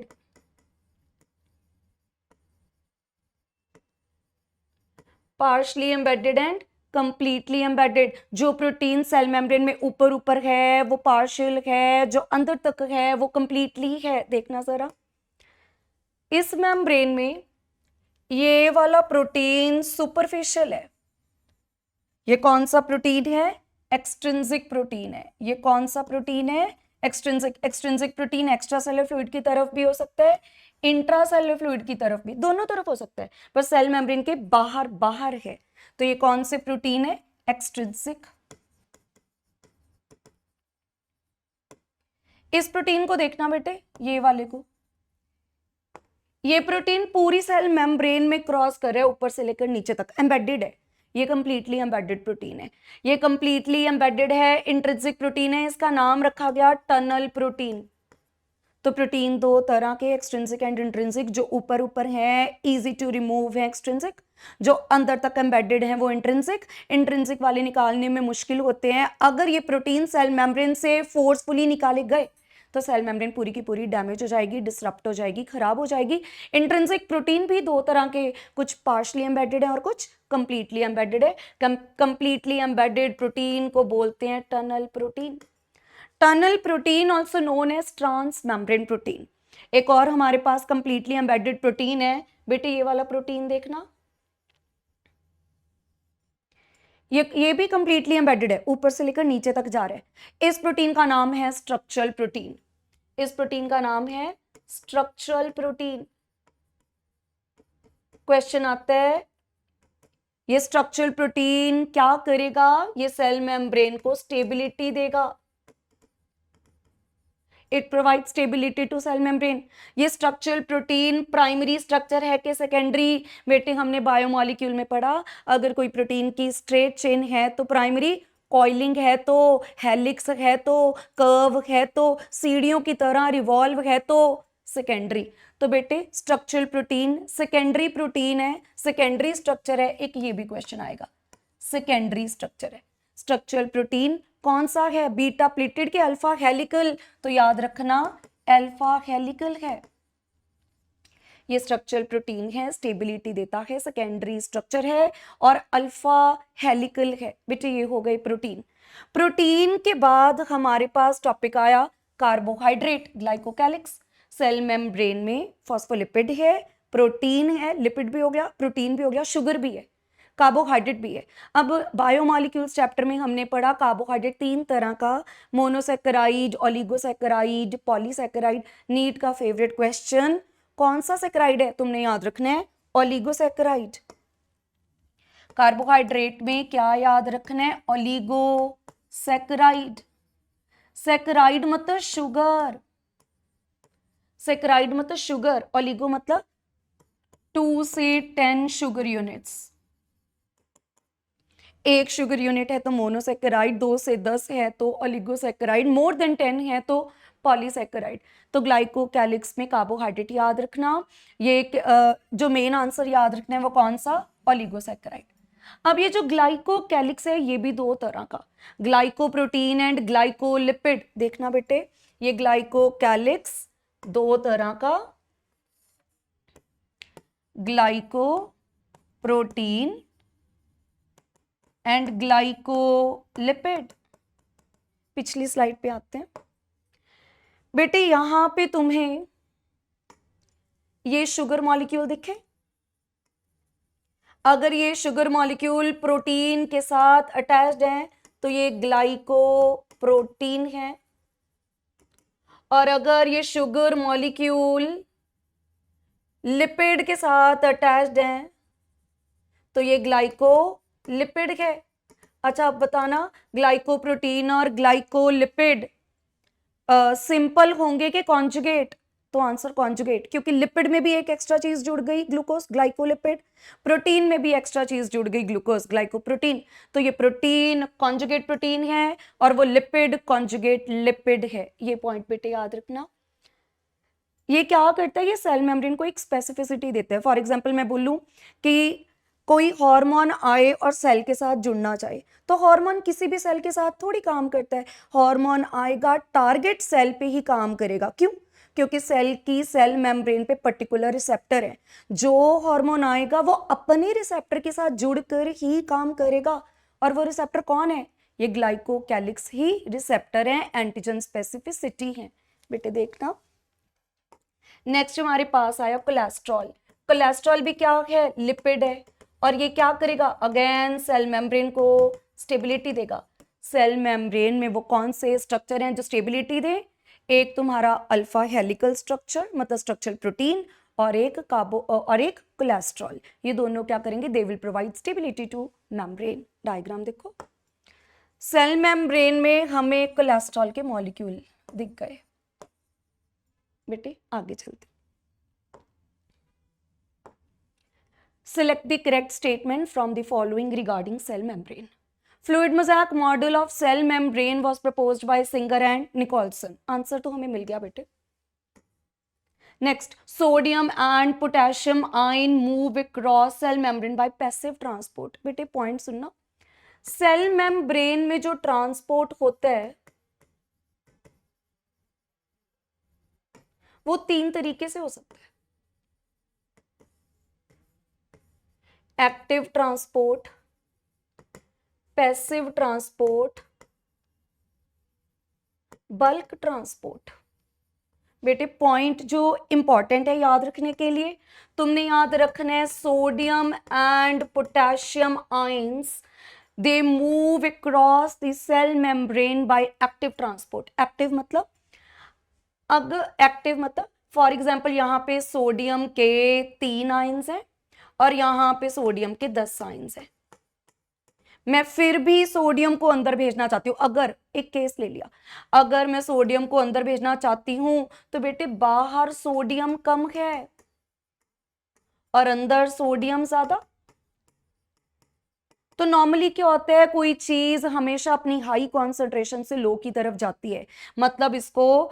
Partially embedded and completely embedded। जो प्रोटीन सेल मेम्ब्रेन में ऊपर ऊपर है वो पार्शियल है, जो अंदर तक है वो कंप्लीटली है। देखना जरा, इस मेम्ब्रेन में ये वाला प्रोटीन सुपरफिशियल है। ये कौन सा प्रोटीन है? एक्सट्रिंसिक प्रोटीन है। ये कौन सा प्रोटीन है? Extrinsic. Extrinsic protein extra cellular fluid की तरफ भी हो सकता है, इंट्रा सेलुलर फ्लूइड की तरफ भी, दोनों तरफ हो सकता है, पर सेल मेम्ब्रेन के बाहर बाहर है। तो ये कौन से प्रोटीन है? एक्सट्रिंसिक। इस प्रोटीन को देखना बेटे, ये वाले को। ये प्रोटीन पूरी सेल मेम्ब्रेन में क्रॉस कर रहा है, ऊपर से लेकर नीचे तक एम्बेडेड है। ये कंप्लीटली एम्बेडेड प्रोटीन है। ये कंप्लीटली एम्बेडेड है, इंट्रिंसिक प्रोटीन है। इसका नाम रखा गया टनल प्रोटीन। तो प्रोटीन 2 तरह के, एक्सट्रिंसिक एंड इंट्रिंसिक। जो ऊपर ऊपर है इजी टू रिमूव है एक्सट्रिंसिक, जो अंदर तक एम्बेडेड है वो इंट्रिंसिक। इंट्रिंसिक वाले निकालने में मुश्किल होते हैं। अगर ये प्रोटीन सेल मेम्ब्रेन से फोर्सफुली निकाले गए तो सेल मेम्ब्रेन पूरी की पूरी डैमेज हो जाएगी, डिसरप्ट हो जाएगी, खराब हो जाएगी। इंट्रिंसिक प्रोटीन भी 2 तरह के, कुछ पार्शली एम्बेडेड है और कुछ कंप्लीटली एम्बेडेड है। कंप्लीटली एम्बेडेड प्रोटीन को बोलते हैं tunnel protein. Tunnel protein also known as transmembrane protein. एक और हमारे पास कंप्लीटली एम्बेडेड प्रोटीन है बेटे, ये वाला प्रोटीन देखना, ये भी कंप्लीटली एम्बेडेड है, ऊपर से लेकर नीचे तक जा रहा है। इस प्रोटीन का नाम है स्ट्रक्चरल प्रोटीन। इस प्रोटीन का नाम है स्ट्रक्चरल प्रोटीन। क्वेश्चन आता है ये स्ट्रक्चरल प्रोटीन क्या करेगा, ये सेल मेम्ब्रेन को स्टेबिलिटी देगा। It provide stability to cell membrane. ये स्ट्रक्चरल प्रोटीन प्राइमरी स्ट्रक्चर है कि सेकेंडरी, बेटे हमने बायोमोलिक्यूल में पढ़ा, अगर कोई प्रोटीन की स्ट्रेट चेन है तो प्राइमरी, कॉइलिंग है तो, हेलिक्स है तो, कर्व है तो, सीढ़ियों की तरह रिवॉल्व है तो सेकेंडरी। तो बेटे स्ट्रक्चरल प्रोटीन सेकेंडरी प्रोटीन है, सेकेंडरी स्ट्रक्चर है। एक ये भी क्वेश्चन आएगा, सेकेंडरी स्ट्रक्चर है। स्ट्रक्चरल प्रोटीन कौन सा है, बीटा प्लेटेड के अल्फा हेलिकल, तो याद रखना अल्फा हेलिकल है। ये स्ट्रक्चरल प्रोटीन है, स्टेबिलिटी देता है, सेकेंडरी स्ट्रक्चर है और अल्फा हेलिकल है। बेटे ये हो गए प्रोटीन। प्रोटीन के बाद हमारे पास टॉपिक आया कार्बोहाइड्रेट, ग्लाइकोकैलिक्स। सेल मेम्ब्रेन में फॉस्फोलिपिड है, प्रोटीन है, लिपिड भी हो गया, प्रोटीन भी हो गया, शुगर भी है, कार्बोहाइड्रेट भी है। अब बायोमॉलिक्यूल्स चैप्टर में हमने पढ़ा कार्बोहाइड्रेट 3 तरह का, मोनोसैकेराइड, ओलिगोसैकेराइड, पॉलीसैकेराइड। नीट का फेवरेट क्वेश्चन, कौन सा सैकेराइड है तुमने याद रखना है, ओलिगोसैकेराइड। कार्बोहाइड्रेट में क्या याद रखना है, ओलिगोसैकेराइड। सैकेराइड मतलब शुगर, सैकेराइड मतलब शुगर, ओलिगो मतलब 2 से 10 शुगर यूनिट्स। एक शुगर यूनिट है तो मोनोसैकेराइड, 2 से 10 है तो ओलिगोसैकेराइड, मोर देन 10 है तो पॉलीसैकेराइड। तो ग्लाइकोकैलिक्स में कार्बोहाइड्रेट याद रखना। ये जो मेन आंसर याद रखना है वो कौन सा, ओलिगोसैकेराइड। अब ये जो ग्लाइकोकैलिक्स है ये भी 2 तरह का, ग्लाइकोप्रोटीन एंड ग्लाइकोलिपिड। देखना बेटे ये ग्लाइकोकैलिक्स 2 तरह का, ग्लाइकोप्रोटीन एंड ग्लाइकोलिपिड। पिछली स्लाइड पे आते हैं बेटे, यहां पे तुम्हें ये शुगर मॉलिक्यूल दिखे, अगर ये शुगर मॉलिक्यूल प्रोटीन के साथ अटैच्ड है तो ये ग्लाइकोप्रोटीन है, और अगर ये शुगर मॉलिक्यूल लिपिड के साथ अटैच्ड है तो ये ग्लाइकोलिपिड है। अच्छा अब बताना ग्लाइकोप्रोटीन और ग्लाइकोलिपिड सिंपल होंगे कि कॉन्जुगेट, तो आंसर कॉन्जुगेट, क्योंकि लिपिड में भी एक एक्स्ट्रा चीज जुड़ गई ग्लूकोज, ग्लाइकोलिपिड, प्रोटीन में भी एक्स्ट्रा चीज जुड़ गई ग्लूकोज, ग्लाइकोप्रोटीन। तो ये प्रोटीन कॉन्जुगेट प्रोटीन है और वो लिपिड कॉन्जुगेट लिपिड है। ये पॉइंट बेटे याद रखना। ये क्या करता है, ये सेल मेम्ब्रेन को एक स्पेसिफिसिटी देता है। फॉर एग्जाम्पल मैं बोलूं कि कोई हार्मोन आए और सेल के साथ जुड़ना चाहे, तो हार्मोन किसी भी सेल के साथ थोड़ी काम करता है, हार्मोन आएगा टारगेट सेल पे ही काम करेगा। क्यों, क्योंकि सेल की सेल मेम्ब्रेन पे पर्टिकुलर रिसेप्टर है, जो हार्मोन आएगा वो अपने रिसेप्टर के साथ जुड़कर ही काम करेगा। और वो रिसेप्टर कौन है, ये ग्लाइकोकैलिक्स ही रिसेप्टर है, एंटीजन स्पेसिफिसिटी है। बेटे देखना नेक्स्ट हमारे पास आया कोलेस्ट्रॉल। कोलेस्ट्रॉल भी क्या है, लिपिड है, और ये क्या करेगा, अगेन सेल मेम्ब्रेन को स्टेबिलिटी देगा। सेल मेम्ब्रेन में वो कौन से स्ट्रक्चर हैं जो स्टेबिलिटी दे, एक तुम्हारा अल्फा हेलिकल स्ट्रक्चर मतलब स्ट्रक्चरल प्रोटीन, और एक कोलेस्ट्रॉल। ये दोनों क्या करेंगे, they will provide stability two membrane. Diagram देखो, सेल मेम्ब्रेन में हमें कोलेस्ट्रॉल के मॉलिक्यूल दिख गए। बेटे आगे चलते, select the correct statement from the following regarding cell membrane. Fluid mosaic model of cell membrane was proposed by Singer and Nicholson. Answer तो हमें मिल गया बेटे। Next, sodium and potassium ion move across cell membrane by passive transport. बेटे point सुनना, cell membrane में जो transport होता है वो 3 तरीके से हो सकता है, active transport, passive transport, bulk transport. बेटे पॉइंट जो इंपॉर्टेंट है याद रखने के लिए, तुमने याद रखना है sodium and potassium ions they move across the cell membrane by active transport. Active मतलब, अगर एक्टिव मतलब फॉर एग्जांपल यहां पे सोडियम के 3 आयंस हैं और यहां पे सोडियम के 10 आयंस हैं, मैं फिर भी सोडियम को अंदर भेजना चाहती हूँ, अगर एक केस ले लिया, अगर मैं सोडियम को अंदर भेजना चाहती हूं तो बेटे बाहर सोडियम कम है और अंदर सोडियम ज्यादा। तो नॉर्मली क्या होता है, कोई चीज हमेशा अपनी हाई कॉन्सेंट्रेशन से लो की तरफ जाती है, मतलब इसको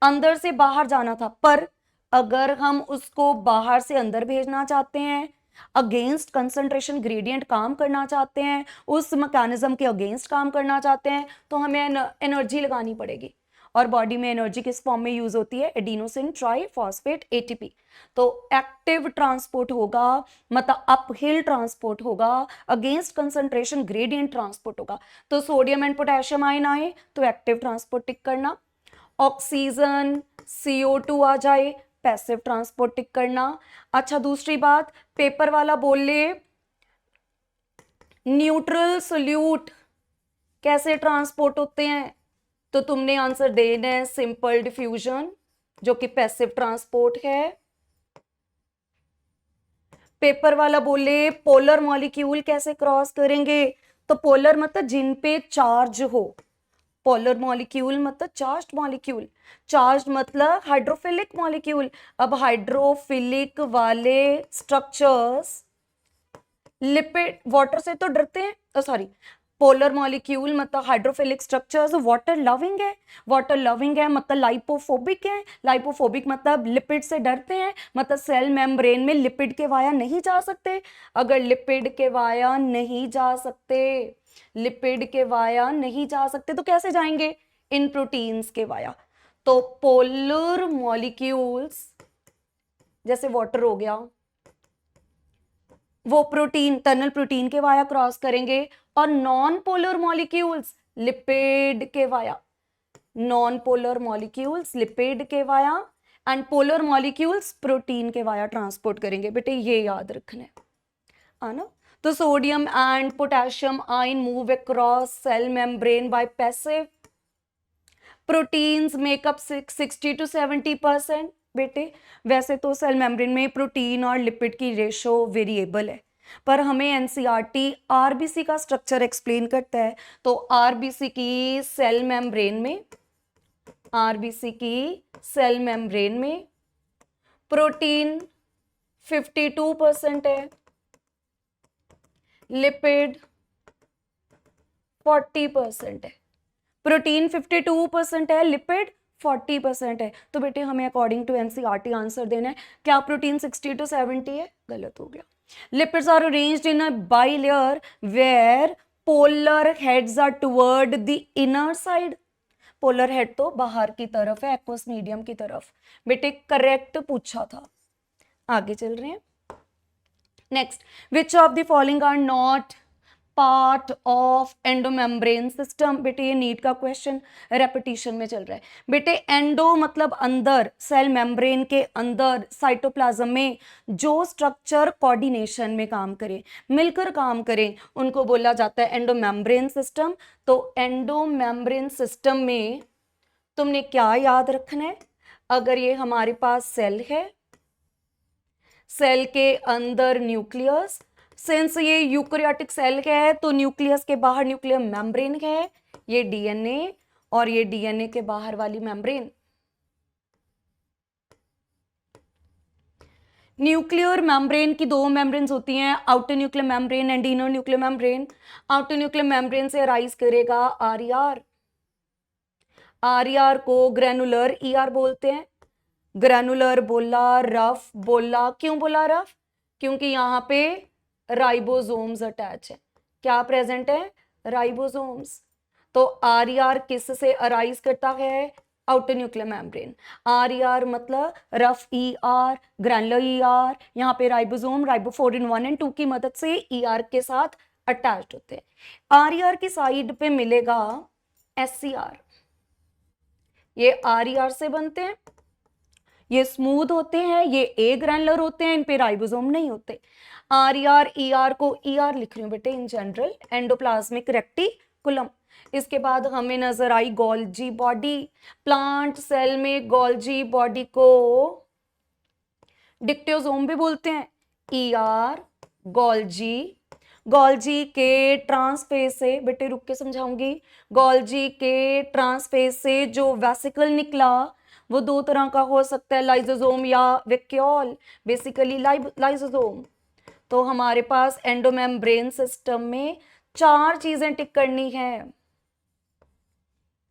अंदर से बाहर जाना था, पर अगर हम उसको बाहर से अंदर भेजना चाहते हैं, अगेंस्ट कंसंट्रेशन ग्रेडियंट काम करना चाहते हैं, उस मैकेनिज्म के अगेंस्ट काम करना चाहते हैं, तो हमें एनर्जी लगानी पड़ेगी। और बॉडी में एनर्जी किस फॉर्म में यूज होती है, एडिनोसिन ट्राइफॉस्फेट एटीपी। तो एक्टिव ट्रांसपोर्ट होगा, मतलब अपहिल ट्रांसपोर्ट होगा, अगेंस्ट कंसंट्रेशन ग्रेडियंट ट्रांसपोर्ट होगा। तो सोडियम एंड पोटेशियम आयन आए तो एक्टिव ट्रांसपोर्ट टिक करना, ऑक्सीजन CO2 आ जाए पैसिव ट्रांसपोर्ट टिक करना। अच्छा दूसरी बात, पेपर वाला बोल ले न्यूट्रल सोल्यूट कैसे ट्रांसपोर्ट होते हैं, तो तुमने आंसर देना है सिंपल डिफ्यूजन जो कि पैसिव ट्रांसपोर्ट है। पेपर वाला बोले पोलर मॉलिक्यूल कैसे क्रॉस करेंगे, तो पोलर मतलब जिन पे चार्ज हो, पोलर मॉलिक्यूल मतलब चार्ज्ड मॉलिक्यूल, चार्ज मतलब हाइड्रोफिलिक मॉलिक्यूल। अब हाइड्रोफिलिक वाले स्ट्रक्चर्स लिपिड वाटर से तो डरते हैं, सॉरी, पोलर मॉलिक्यूल मतलब हाइड्रोफिलिक स्ट्रक्चर्स वाटर लविंग है, वाटर लविंग है मतलब लाइपोफोबिक है, लाइपोफोबिक मतलब लिपिड से डरते हैं, मतलब सेल मेम्ब्रेन में लिपिड के वाया नहीं जा सकते। अगर लिपिड के वाया नहीं जा सकते, लिपिड के वाया नहीं जा सकते तो कैसे जाएंगे, इन प्रोटीन्स के वाया। तो पोलर मॉलिक्यूल्स जैसे वाटर हो गया, वो प्रोटीन टनल प्रोटीन के वाया क्रॉस करेंगे, और नॉन पोलर मॉलिक्यूल्स लिपिड के via, non polar molecules lipid के via and polar molecules protein के वाया ट्रांसपोर्ट करेंगे। बेटे ये याद रखना है ना। तो sodium and potassium ion move across cell membrane by passive, proteins make up 60 to 70%। बेटे वैसे तो सेल मेम्ब्रेन में प्रोटीन और लिपिड की रेशो वेरिएबल है, पर हमें एनसीईआरटी आरबीसी का स्ट्रक्चर एक्सप्लेन करता है। तो आरबीसी की सेल मेम्ब्रेन में, आरबीसी की सेल मेम्ब्रेन में प्रोटीन 52% है, लिपिड 40% है। प्रोटीन 52% है, लिपिड 40% है। तो बेटे हमें अकॉर्डिंग टू एनसीईआरटी आंसर देना है, क्या प्रोटीन 60 to 70 है, गलत हो गया। Lipids are arranged in a bilayer where polar heads are toward the inner side. Polar head तो बाहर की तरफ है, एक्वस मीडियम की तरफ। बेटे करेक्ट पूछा था। आगे चल रहे हैं। Next, which of the following are not part of endomembrane system. बेटे ये नीट का क्वेश्चन रेपिटेशन में चल रहा है। बेटे एंडो मतलब अंदर, सेल मेम्ब्रेन के अंदर साइटोप्लाज्म में जो स्ट्रक्चर कोऑर्डिनेशन में काम करे, मिलकर काम करें, उनको बोला जाता है एंडोमेम्ब्रेन सिस्टम। तो एंडोमेम्ब्रेन सिस्टम में तुमने क्या याद रखना है, अगर ये हमारे पास सेल है, सेल के अंदर न्यूक्लियस, सिंस ये यूकैरियोटिक सेल है तो न्यूक्लियस के बाहर न्यूक्लियर मेम्ब्रेन है, ये डीएनए, और ये डीएनए के बाहर वाली मेम्ब्रेन। न्यूक्लियर मेम्ब्रेन की दो मेम्ब्रेन्स होती हैं, outer nuclear membrane and inner nuclear membrane. Outer nuclear membrane से अराइज करेगा आरईआर, आरईआर को ग्रेनुलर ईआर बोलते हैं। ग्रेनुलर बोला, रफ बोला, क्यों बोला रफ, क्योंकि यहाँ पे राइबोसोम्स अटैच है। क्या प्रेजेंट है, राइबोसोम्स। तो आरईआर किस से अराइज करता है, आउटर न्यूक्लियर मेम्ब्रेन। आरईआर मतलब रफ ईआर, ग्रैनुलर ईआर, यहाँ पे राइबोसोम राइबोफोरिन 1 और 2 की मदद से ईआर के साथ अटैच्ड होते हैं। आरईआर की साइड पे मिलेगा एससीआर, ये RER से बनते हैं, ये स्मूथ होते हैं, ये ए ग्रैनुलर होते हैं, इन पे राइबोसोम नहीं होते। RER ER को ER लिख रही हूँ बेटे, इन जनरल एंडोप्लाज्मिक रेक्टिकुलम। इसके बाद हमें नजर आई गोल्जी बॉडी। प्लांट सेल में गोल्जी बॉडी को डिक्टोसोम भी बोलते हैं। ER गोल्जी, गोल्जी के ट्रांसफेज से, बेटे रुक के समझाऊंगी, गोल्जी के ट्रांसफेज से जो वेसिकल निकला वो दो तरह का हो सकता है, लाइसोसोम या वैक्यूल, बेसिकली लाइसोसोम। तो हमारे पास एंडोमेम्ब्रेन सिस्टम में 4 चीजें टिक करनी है,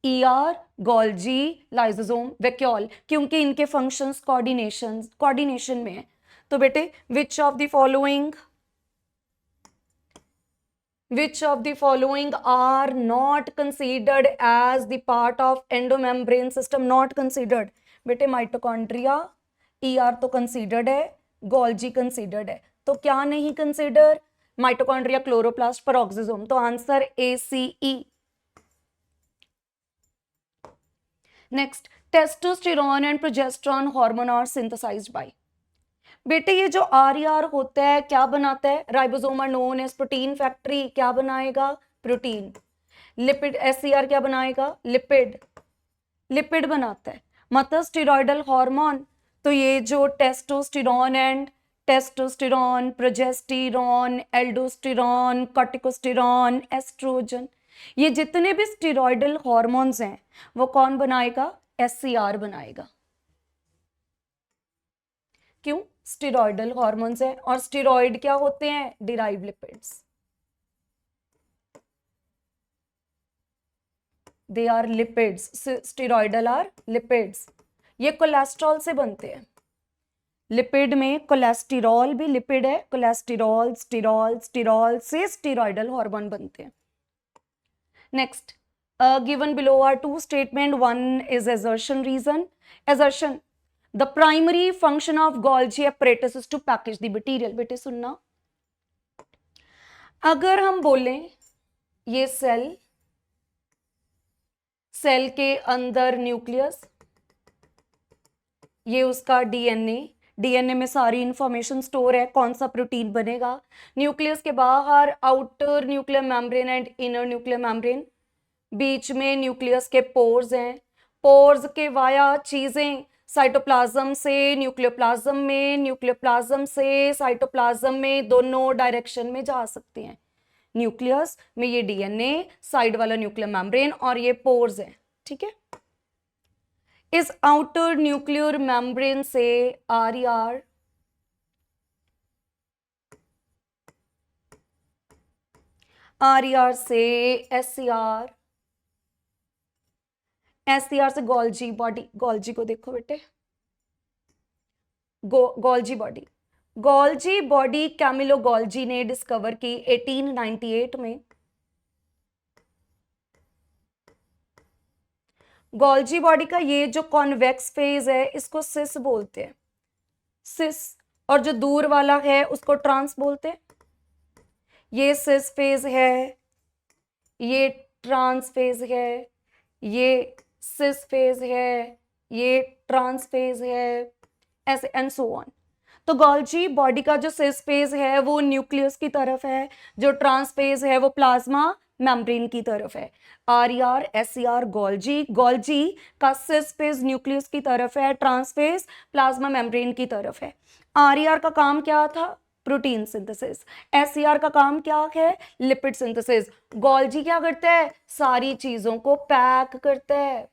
ER गोल्जी लाइसोसोम वैक्यूल, क्योंकि इनके फंक्शंस कोऑर्डिनेशन में है। तो बेटे which of the following are not considered as the part of endomembrane system? Not considered बेटे माइटोकॉन्ड्रिया, ER तो कंसीडर्ड है, गोल्जी कंसीडर्ड है, तो क्या नहीं कंसीडर? Mitochondria, chloroplast, peroxisome. तो answer ACE। Next, testosterone and progesterone hormone are synthesized by. बेटे ये जो RER होता है क्या बनाता है? Ribosome are known as protein factory, क्या बनाएगा? प्रोटीन। लिपिड, SCR क्या बनाएगा? लिपिड बनाता है। मतलब स्टेरॉयडल हार्मोन, तो ये जो testosterone, progesterone, aldosterone, corticosterone, estrogen, ये जितने भी स्टेरॉयडल हार्मोन्स हैं वो कौन बनाएगा? SCR बनाएगा। क्यों? स्टेरॉयडल हार्मोन्स है, और स्टेरॉयड क्या होते हैं? Derive lipids. They are lipids, steroidal are lipids. ये कोलेस्ट्रॉल से बनते हैं। लिपिड में कोलेस्टेरॉल भी लिपिड है, कोलेस्टेरॉल, स्टेरॉल से स्टेरॉयडल हार्मोन बनते हैं। Next, given below are 2 statement, one is assertion, the primary function of Golgi apparatus is to package the material। बेटे सुनना, अगर हम बोलें ये सेल के अंदर न्यूक्लियस, ये उसका डीएनए में सारी इंफॉर्मेशन स्टोर है, कौन सा प्रोटीन बनेगा। न्यूक्लियस के बाहर outer nuclear membrane and inner nuclear membrane, बीच में न्यूक्लियस के पोर्स हैं, पोर्स के वाया चीजें साइटोप्लाज्म से न्यूक्लियोप्लाज्म में, न्यूक्लियोप्लाज्म से साइटोप्लाज्म में, दोनों डायरेक्शन में जा सकते हैं। न्यूक्लियस में ये डीएनए, साइड वाला न्यूक्लियर मेम्ब्रेन, और ये पोर्स है, ठीक है। इस आउटर न्यूक्लियर मेम्ब्रेन से RER, RER से SCR, SCR से गोल्जी बॉडी। गोल्जी को देखो बेटे, गोल्जी बॉडी कैमिलो गोल्जी ने डिस्कवर की 1898 में। गोल्जी बॉडी का ये जो कॉन्वेक्स फेज है इसको सिस बोलते हैं, सिस, और जो दूर वाला है उसको ट्रांस बोलते हैं। ये सिस फेज है, ये ट्रांस फेज है, ये सिस फेज है, ये ट्रांस फेज है, ऐसे एंड सो ऑन। तो गोल्जी बॉडी का जो सिस फेज है वो न्यूक्लियस की तरफ है, जो ट्रांस फेज है वो प्लाज्मा मेम्ब्रेन की तरफ है। RER SCR गोल्जी का सिस फेज न्यूक्लियस की तरफ है, ट्रांस फेज प्लाज्मा मेम्ब्रेन की तरफ है। RER का काम क्या था? Protein synthesis. SCR का काम क्या है? Lipid synthesis. गोल्जी क्या करता है? सारी चीजों को पैक करता है,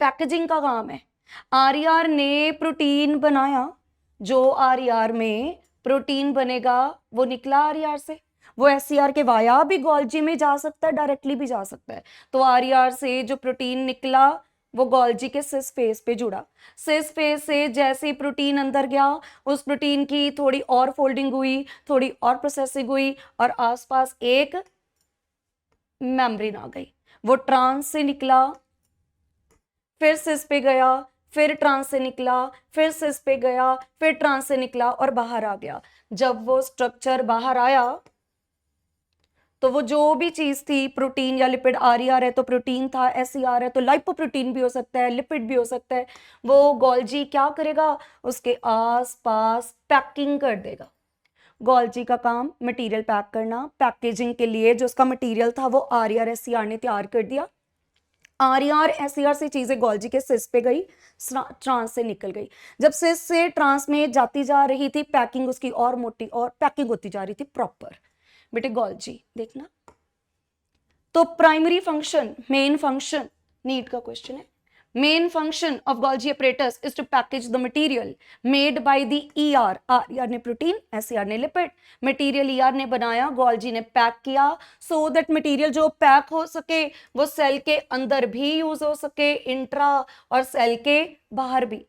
पैकेजिंग का काम है। RER ने प्रोटीन बनाया, जो RER में प्रोटीन बनेगा वो निकला RER से, वो SCR के वाया भी गोल्जी में जा सकता है, डायरेक्टली भी जा सकता है। तो RER से जो प्रोटीन निकला वो गोल्जी के सिस फेज पे जुड़ा। सिस फेज से जैसे ही प्रोटीन अंदर गया, उस प्रोटीन की थोड़ी और फोल्डिंग हुई, थोड़ी और प्रोसेसिंग हुई, और आसपास एक मेम्ब्रेन आ गई। वो ट्रांस से निकला, फिर सिस पे गया, फिर ट्रांस से निकला, फिर सिस पे गया, फिर ट्रांस से निकला और बाहर आ गया। जब वो स्ट्रक्चर बाहर आया तो वो जो भी चीज थी प्रोटीन या लिपिड, आर है तो प्रोटीन था, SER है तो लाइपोप्रोटीन भी हो सकता है, लिपिड भी हो सकता है, वो गोल्जी क्या करेगा, उसके आस पास पैकिंग कर देगा। गोल्जी का काम मटेरियल पैक करना, पैकेजिंग के लिए जो उसका मटेरियल था वो RER SER ने तैयार कर दिया। RER SER से चीजें गोल्जी के सिस पे गई, ट्रांस से निकल गई। जब सिस से ट्रांस में जाती जा रही थी, पैकिंग उसकी और मोटी और पैकिंग होती जा रही थी प्रॉपर। बेटे गोल्जी देखना, तो primary function, main function, NEET का क्वेश्चन है, main function of Golgi apparatus is to package the material made by the ER, RER ने प्रोटीन, SER ने लिपिड, मटेरियल ER ने बनाया, Golgi ने पैक किया, so that मटेरियल जो pack हो सके वो सेल के अंदर भी यूज हो सके, इंट्रा और सेल के बाहर भी।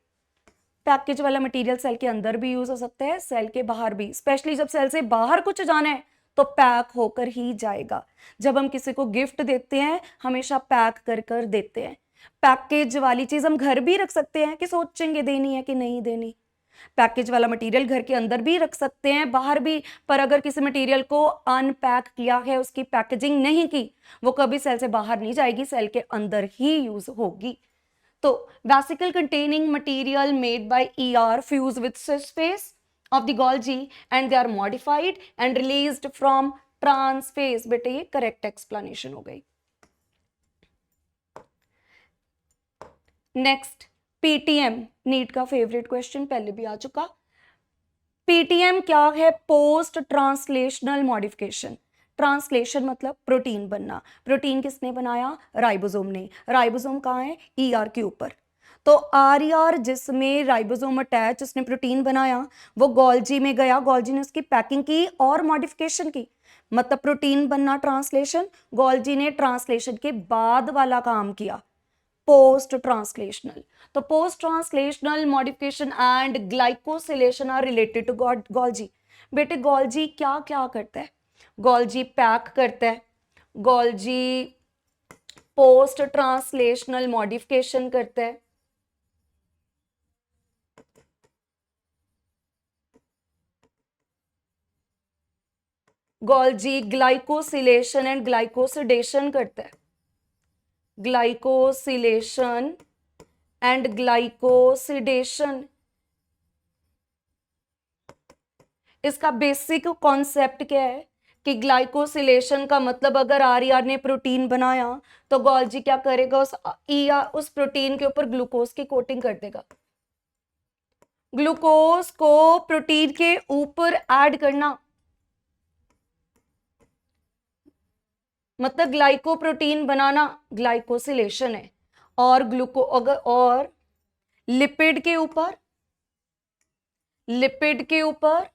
पैकेज वाला मटेरियल सेल के अंदर भी यूज हो सकता है, सेल के बाहर भी, स्पेशली जब सेल से बाहर कुछ जाना है तो पैक होकर ही जाएगा। जब हम किसी को गिफ्ट देते हैं हमेशा पैक कर कर देते हैं। पैकेज वाली चीज हम घर भी रख सकते हैं कि सोचेंगे देनी है कि नहीं देनी। पैकेज वाला मटेरियल घर के अंदर भी रख सकते हैं, बाहर भी, पर अगर किसी मटेरियल को अनपैक किया है, उसकी पैकेजिंग नहीं की, वो कभी सेल से बाहर नहीं जाएगी, सेल के अंदर ही यूज होगी। तो vesicle containing material made by ER fuse with space of the Golgi and they are modified and released from trans phase। बेटे ये करेक्ट एक्सप्लेनेशन हो गई। नेक्स्ट PTM, नीट का फेवरेट क्वेश्चन, पहले भी आ चुका। PTM क्या है? Post translational modification. ट्रांसलेशन मतलब प्रोटीन बनना। प्रोटीन किसने बनाया? राइबोसोम ने। राइबोसोम कहाँ है? ER के ऊपर। तो RER जिसमें राइबोसोम अटैच, उसने प्रोटीन बनाया, वो गोल्जी में गया, गोल्जी ने उसकी पैकिंग की और मॉडिफिकेशन की, मतलब प्रोटीन बनना ट्रांसलेशन, गोल्जी ने ट्रांसलेशन के बाद वाला काम किया, पोस्ट ट्रांसलेशनल। तो post translational modification and glycosylation are related to Golgi. बेटे गोल्जी क्या क्या करता है? गोल्जी पैक करता है, गोल्जी पोस्ट ट्रांसलेशनल मॉडिफिकेशन करता है, गोल्जी ग्लाइकोसिलेशन एंड ग्लाइकोसिडेशन करता है, ग्लाइकोसिलेशन एंड ग्लाइकोसिडेशन। इसका बेसिक कॉन्सेप्ट क्या है कि ग्लाइकोसिलेशन का मतलब अगर RER ने प्रोटीन बनाया तो गोल्जी क्या करेगा? उस प्रोटीन के ऊपर ग्लूकोज की कोटिंग कर देगा। ग्लूकोज को प्रोटीन के ऊपर ऐड करना मतलब ग्लाइकोप्रोटीन बनाना, ग्लाइकोसिलेशन है। और और लिपिड के ऊपर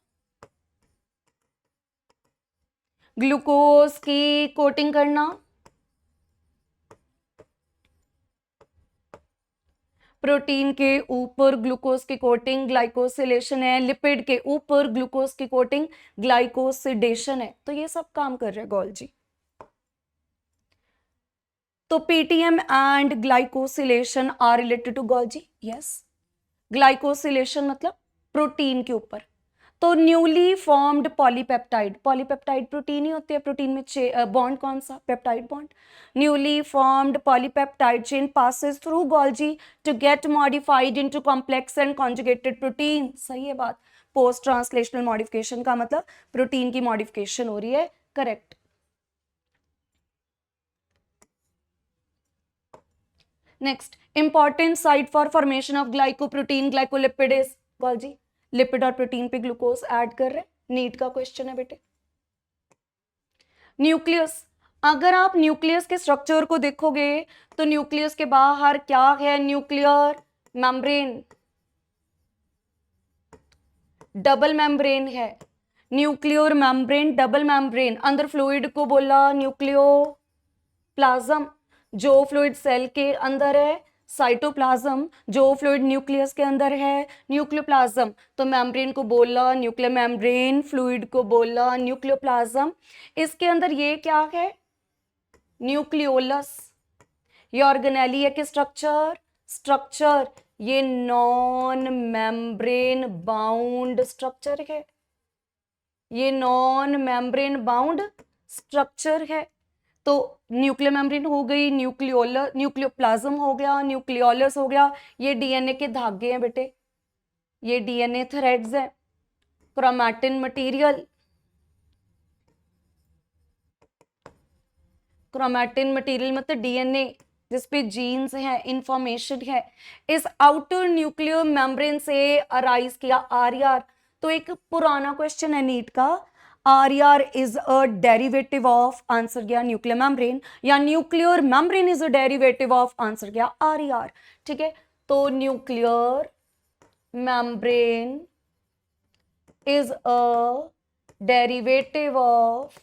ग्लूकोज की कोटिंग करना, प्रोटीन के ऊपर ग्लूकोज की कोटिंग ग्लाइकोसिलेशन है, लिपिड के ऊपर ग्लूकोज की कोटिंग ग्लाइकोसिडेशन है। तो ये सब काम कर रहे हैं गोल्जी। तो PTM and glycosylation are related to Golgi. Yes, glycosylation मतलब प्रोटीन के ऊपर। तो newly formed polypeptide, polypeptide protein ही होते हैं, प्रोटीन में बॉन्ड कौन सा? Peptide bond. Newly formed polypeptide chain passes through Golgi to get modified into complex and conjugated protein. सही है बात। पोस्ट ट्रांसलेशनल मॉडिफिकेशन का मतलब प्रोटीन की मॉडिफिकेशन हो रही है, correct. Next, important site for formation of glycoprotein glycolipid is Golgi. Lipid और प्रोटीन पे ग्लूकोज ऐड कर रहे हैं। नीट का क्वेश्चन है बेटे। न्यूक्लियस, अगर आप न्यूक्लियस के स्ट्रक्चर को देखोगे तो न्यूक्लियस के बाहर क्या है? न्यूक्लियर मेम्ब्रेन, डबल मेम्ब्रेन है। Nuclear membrane, double membrane. अंदर फ्लूइड को बोला न्यूक्लियोप्लाज्म। जो फ्लूइड सेल के अंदर है साइटोप्लाज्म, जो फ्लूइड न्यूक्लियस के अंदर है न्यूक्लियोप्लाज्म। तो मेम्ब्रेन को बोला न्यूक्लियर मेम्ब्रेन, फ्लूइड को बोला न्यूक्लियोप्लाज्म। इसके अंदर ये क्या है? न्यूक्लियोलस। ये ऑर्गेनेली है कि स्ट्रक्चर ये नॉन मेम्ब्रेन बाउंड स्ट्रक्चर है, ये नॉन मेम्ब्रेन बाउंड स्ट्रक्चर है। तो न्यूक्लियर मेम्ब्रेन हो गई, न्यूक्लियोप्लाज्म हो गया, न्यूक्लियोलस हो गया, ये डीएनए के धागे हैं बेटे, ये डीएनए थ्रेड्स हैं। क्रोमैटिन मटेरियल, क्रोमैटिन मटेरियल मतलब डीएनए जिसपे जीन्स है, इंफॉर्मेशन है। इस आउटर न्यूक्लियर मेम्ब्रेन से अराइज किया आरईआर। तो एक पुराना क्वेश्चन है नीट का, RER is a derivative of, answer गया न्यूक्लियर मेम्ब्रेन, या nuclear membrane is a derivative of, answer गया आरईआर। ठीक है, तो nuclear membrane is a derivative of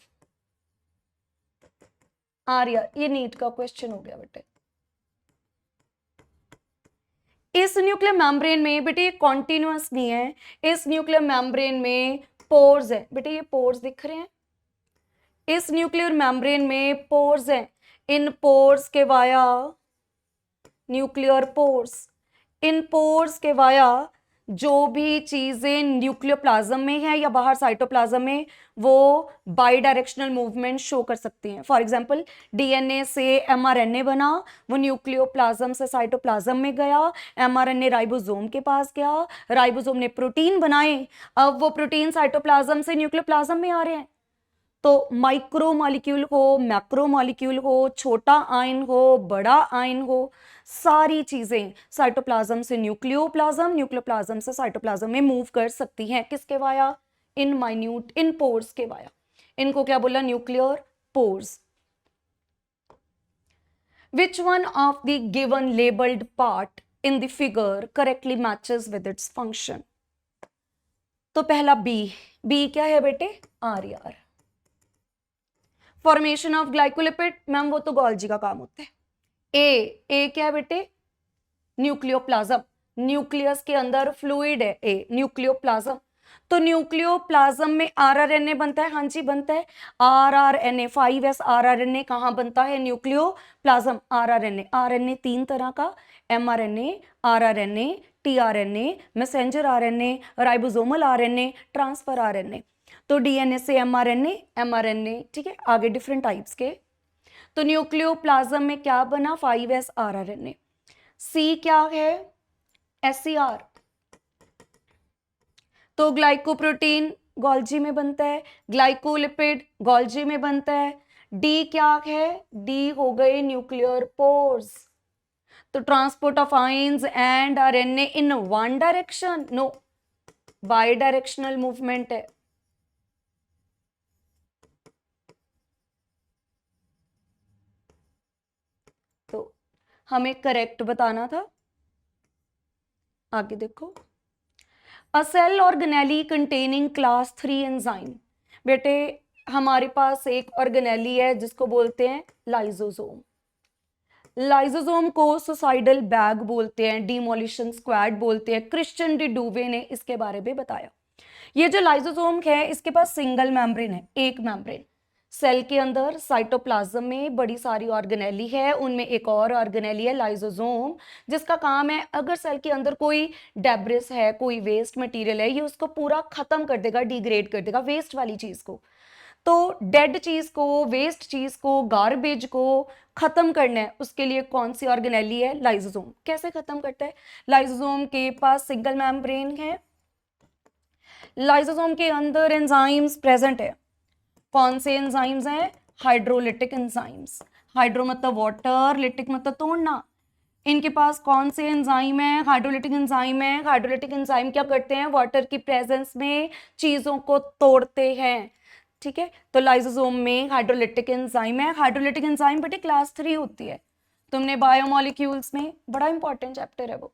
RER, ये नीट का क्वेश्चन हो गया बेटे। इस न्यूक्लियर मेम्ब्रेन में बेटे ये कॉन्टिन्यूअस नहीं है, इस न्यूक्लियर मेम्ब्रेन में पोर्स है बेटे, ये पोर्स दिख रहे हैं, इस न्यूक्लियर मेम्ब्रेन में पोर्स हैं। इन पोर्स के वाया, न्यूक्लियर पोर्स, इन पोर्स के वाया जो भी चीजें न्यूक्लियोप्लाज्म में है या बाहर साइटोप्लाज्म में, वो बाई डायरेक्शनल मूवमेंट शो कर सकती हैं। फॉर एग्जांपल डीएनए से एमआरएनए बना, वो न्यूक्लियोप्लाज्म से साइटोप्लाज्म में गया, एमआरएनए राइबोसोम के पास गया, राइबोसोम ने प्रोटीन बनाए, अब वो प्रोटीन साइटोप्लाज्म से न्यूक्लियोप्लाज्म में आ रहे हैं। तो माइक्रो मॉलिक्यूल हो, मैक्रो मॉलिक्यूल हो, छोटा आयन हो, बड़ा आयन हो, सारी चीजें साइटोप्लाज्म से न्यूक्लियोप्लाज्म, न्यूक्लियोप्लाज्म से साइटोप्लाज्म में मूव कर सकती हैं। किसके via? In minute, in pores के वाया। इनको क्या बोला? Nuclear pores. Which one of the given labeled part in the figure correctly matches with its function? तो पहला बी, बी क्या है बेटे? RER. Formation of glycolipid, ma'am वो तो गोल्जी का काम होता है। ए क्या है बेटे? न्यूक्लियोप्लाज्म, न्यूक्लियस के अंदर फ्लूइड है ए, न्यूक्लियोप्लाज्म। तो न्यूक्लियोप्लाज्म में आरआरएनए बनता है, हाँ जी बनता है, आरआरएनए 5s आरआरएनए कहाँ बनता है? न्यूक्लियोप्लाज्म। आरआरएनए, आरएनए 3 तरह का, mRNA, rRNA, tRNA, messenger RNA, ribosomal RNA, transfer RNA. तो डीएनए से एमआरएनए, एमआरएनए, ठीक है, आगे डिफरेंट टाइप्स के। तो न्यूक्लियोप्लाज्म में क्या बना? 5s rRNA. सी क्या है? एससीआर। तो ग्लाइकोप्रोटीन गोल्जी में बनता है, ग्लाइकोलिपिड गोल्जी में बनता है। डी क्या है? डी हो गए न्यूक्लियर पोर्स। तो transport of ions and RNA in one direction, no, bidirectional movement है। तो हमें करेक्ट बताना था। आगे देखो, a cell organelle containing class 3 enzyme. बेटे हमारे पास एक ऑर्गेनेली है जिसको बोलते हैं लाइसोसोम। लाइसोसोम को सुसाइडल बैग बोलते हैं, डिमोलिशन स्क्वाड बोलते हैं। क्रिश्चियन डी डूवे ने इसके बारे में बताया। ये जो लाइसोसोम है इसके पास सिंगल मेम्ब्रेन है, एक मेम्ब्रेन। सेल के अंदर साइटोप्लाज्म में बड़ी सारी ऑर्गेनेली है, उनमें एक और ऑर्गेनेली है लाइसोसोम, जिसका काम है अगर सेल के अंदर कोई डेब्रिस है, कोई वेस्ट मटेरियल है, ये उसको पूरा खत्म कर देगा, डिग्रेड कर देगा, वेस्ट वाली चीज को। तो डेड चीज को, वेस्ट चीज को, गार्बेज को खत्म करना है, उसके लिए कौन सी ऑर्गेनेली है? लाइसोसोम। कैसे खत्म करता है? लाइसोसोम के पास सिंगल मेम्ब्रेन है, लाइसोसोम के अंदर एंजाइम्स प्रेजेंट है। कौन से एंजाइम्स हैं? Hydrolytic enzymes. हाइड्रो मतलब वाटर, लिटिक मतलब तोड़ना। इनके पास कौन से एंजाइम है? हाइड्रोलिटिक एंजाइम है। हाइड्रोलिटिक एंजाइम क्या करते हैं? वाटर की प्रेजेंस में चीजों को तोड़ते हैं। ठीक है, तो लाइसोसोम में हाइड्रोलिटिक एंजाइम है। हाइड्रोलिटिक एंजाइम बेटे क्लास 3 होती है। तुमने बायोमोलिक्यूल्स में, बड़ा इंपॉर्टेंट चैप्टर है वो,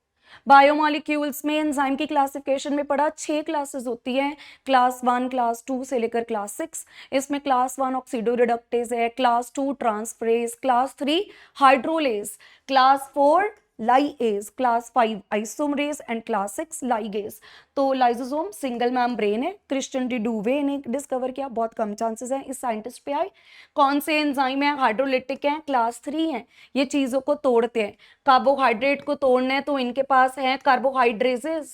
बायोमोलिक्यूल्स में एंजाइम की क्लासिफिकेशन में पढ़ा, 6 क्लासेस होती हैं, क्लास 1, क्लास 2 से लेकर क्लास 6। इसमें क्लास 1 ऑक्सीडो रिडक्टेज है, class 2 transferase, class 3 hydrolase, class 4 lyase, class 5 isomerase and class 6 ligase. तो लाइसोसोम सिंगल मेम्ब्रेन है, क्रिश्चियन डी डूवे ने डिस्कवर किया, बहुत कम चांसेस हैं इस साइंटिस्ट पे आए। कौन से एंजाइम है? हाइड्रोलिटिक है, क्लास 3 है, ये चीजों को तोड़ते हैं। कार्बोहाइड्रेट को तोड़ना है तो इनके पास है कार्बोहाइड्रेजेस,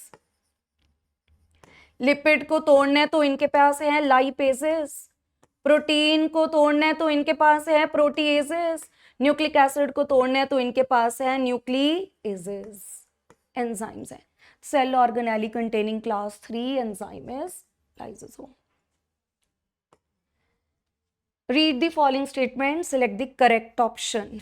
लिपिड को तोड़ना है तो इनके पास है लाइपेजेस, प्रोटीन को तोड़ना है तो इनके पास है प्रोटीएजेस, न्यूक्लिक एसिड को तोड़ना है तो इनके पास है न्यूक्लिएजेस, एंजाइम्स हैं. Cell organelle containing class 3 enzyme is lysosome. Read the following statement, select the correct option.